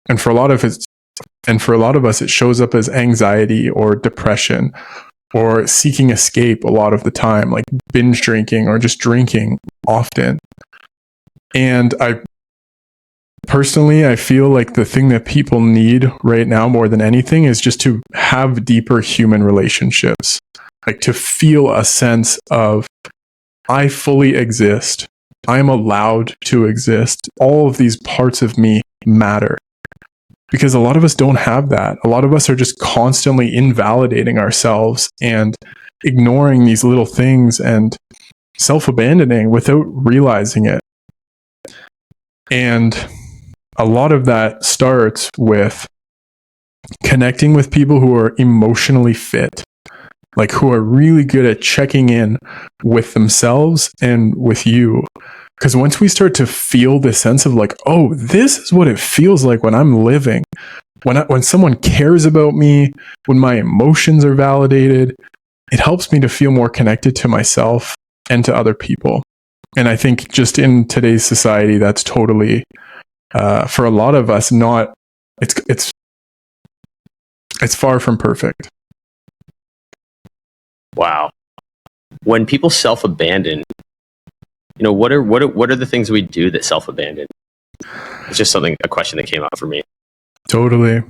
Speaker 2: And for a lot of us, it shows up as anxiety or depression or seeking escape a lot of the time, like binge drinking or just drinking often. And I feel like the thing that people need right now more than anything is just to have deeper human relationships, like to feel a sense of, I fully exist. I'm allowed to exist. All of these parts of me matter. because a lot of us don't have that. A lot of us are just constantly invalidating ourselves and ignoring these little things and self-abandoning without realizing it. And a lot of that starts with connecting with people who are emotionally fit, like who are really good at checking in with themselves and with you. Because once we start to feel this sense of like, oh, this is what it feels like when I'm living, when someone cares about me, when my emotions are validated, it helps me to feel more connected to myself and to other people. And I think just in today's society, that's totally, for a lot of us, it's far from perfect.
Speaker 1: Wow. When people self-abandon, what are the things we do that self-abandon? It's just a question that came up for me.
Speaker 2: Totally.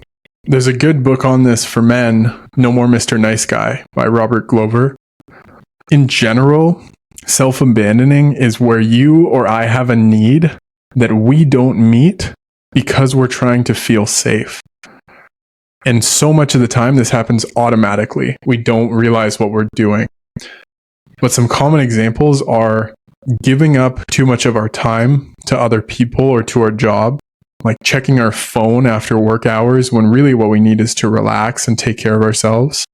Speaker 2: There's a good book on this for men, No More Mr. Nice Guy by Robert Glover. In general, self-abandoning is where you or I have a need that we don't meet because we're trying to feel safe. And so much of the time, this happens automatically. We don't realize what we're doing. But some common examples are giving up too much of our time to other people or to our job, like checking our phone after work hours when really what we need is to relax and take care of ourselves.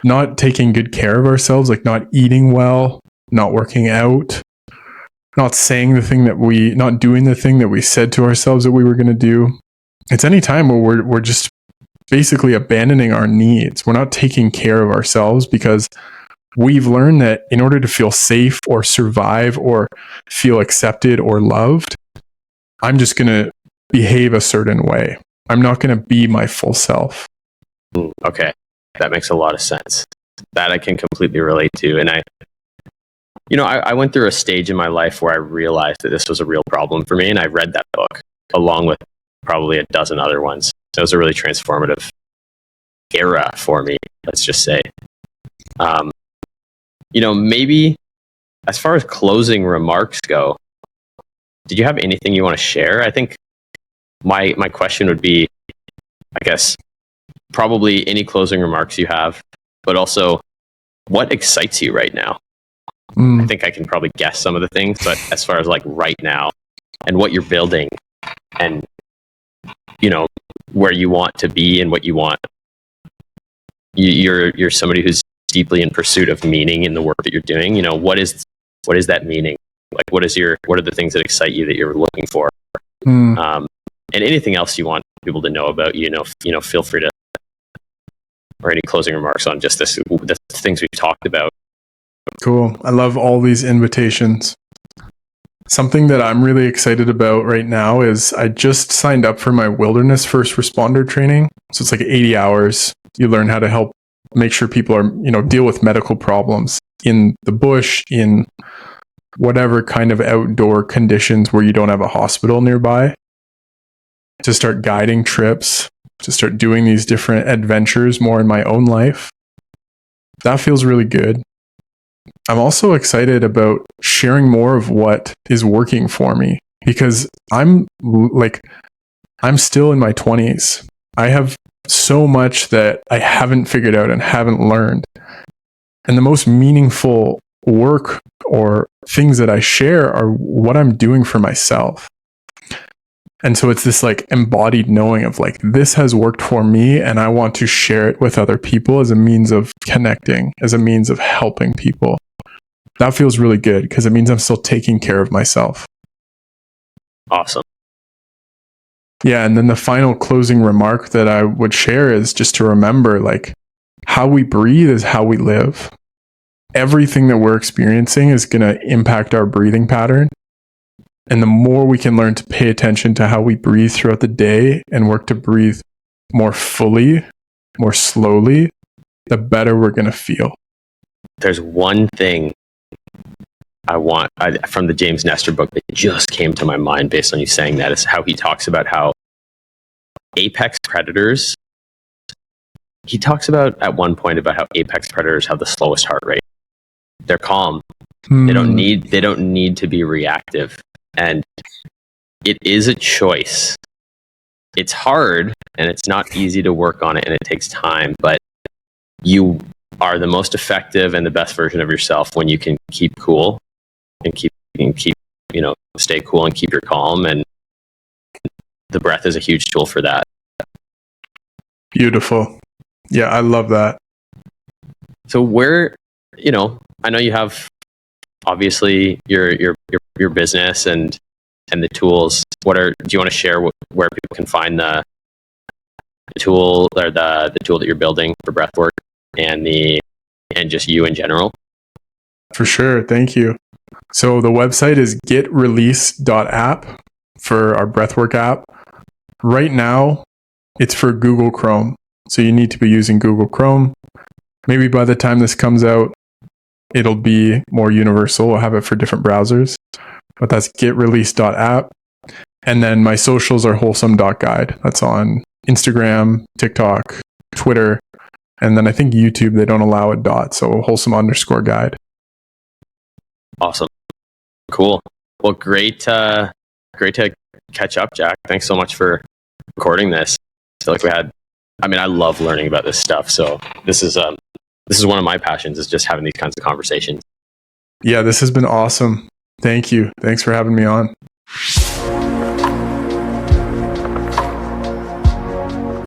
Speaker 2: Not taking good care of ourselves, like not eating well, not working out, not doing the thing that we said to ourselves that we were going to do. It's any time where we're just basically abandoning our needs. We're not taking care of ourselves because we've learned that in order to feel safe or survive or feel accepted or loved, I'm just going to behave a certain way. I'm not going to be my full self.
Speaker 1: Okay. That makes a lot of sense. That I can completely relate to. And I went through a stage in my life where I realized that this was a real problem for me. And I read that book along with probably a dozen other ones. It was a really transformative era for me, let's just say. Maybe as far as closing remarks go, did you have anything you want to share? I think my question would be, I guess, probably any closing remarks you have, but also what excites you right now? I think I can probably guess some of the things, but as far as like right now and what you're building and, where you want to be and what you want, you're somebody who's deeply in pursuit of meaning in the work that you're doing. What is that meaning? Like, what are the things that excite you that you're looking for? And anything else you want people to know about, feel free to, or any closing remarks on just the things we've talked about.
Speaker 2: Cool. I love all these invitations. Something that I'm really excited about right now is I just signed up for my wilderness first responder training. So it's like 80 hours. You learn how to help make sure people are, deal with medical problems in the bush, in whatever kind of outdoor conditions where you don't have a hospital nearby, to start guiding trips, to start doing these different adventures more in my own life. That feels really good. I'm also excited about sharing more of what is working for me because I'm still in my 20s. I have so much that I haven't figured out and haven't learned. And the most meaningful work or things that I share are what I'm doing for myself. And so it's this like embodied knowing of like, this has worked for me and I want to share it with other people as a means of connecting, as a means of helping people. That feels really good because it means I'm still taking care of myself.
Speaker 1: Awesome.
Speaker 2: Yeah. And then the final closing remark that I would share is just to remember, like, how we breathe is how we live. Everything that we're experiencing is going to impact our breathing pattern. And the more we can learn to pay attention to how we breathe throughout the day and work to breathe more fully, more slowly, the better we're going to feel.
Speaker 1: There's one thing from the James Nestor book that just came to my mind based on you saying that, is how he talks about how apex predators, he talks about at one point about how apex predators have the slowest heart rate. They're calm. They don't need to be reactive. And it is a choice it's hard and it's not easy to work on it and it takes time, but you are the most effective and the best version of yourself when you can keep cool and keep, stay cool and keep your calm. And the breath is a huge tool for that.
Speaker 2: Beautiful. Yeah, I love that. So
Speaker 1: where, I know you have obviously your business and the tools. Do you want to share where people can find the tool or the tool that you're building for breathwork and just you in general?
Speaker 2: For sure. Thank you. So the website is getrelease.app for our breathwork app. Right now, it's for Google Chrome. So you need to be using Google Chrome. Maybe by the time this comes out, it'll be more universal. We'll have it for different browsers. But that's getrelease.app. And then my socials are wholesome.guide. That's on Instagram, TikTok, Twitter. And then I think YouTube, they don't allow a dot. So wholesome_guide.
Speaker 1: Awesome. Cool. Well, great to catch up, Jack. Thanks so much for recording this. I feel like I love learning about this stuff. So this is one of my passions, is just having these kinds of conversations.
Speaker 2: Yeah, this has been awesome. Thank you. Thanks for having me on.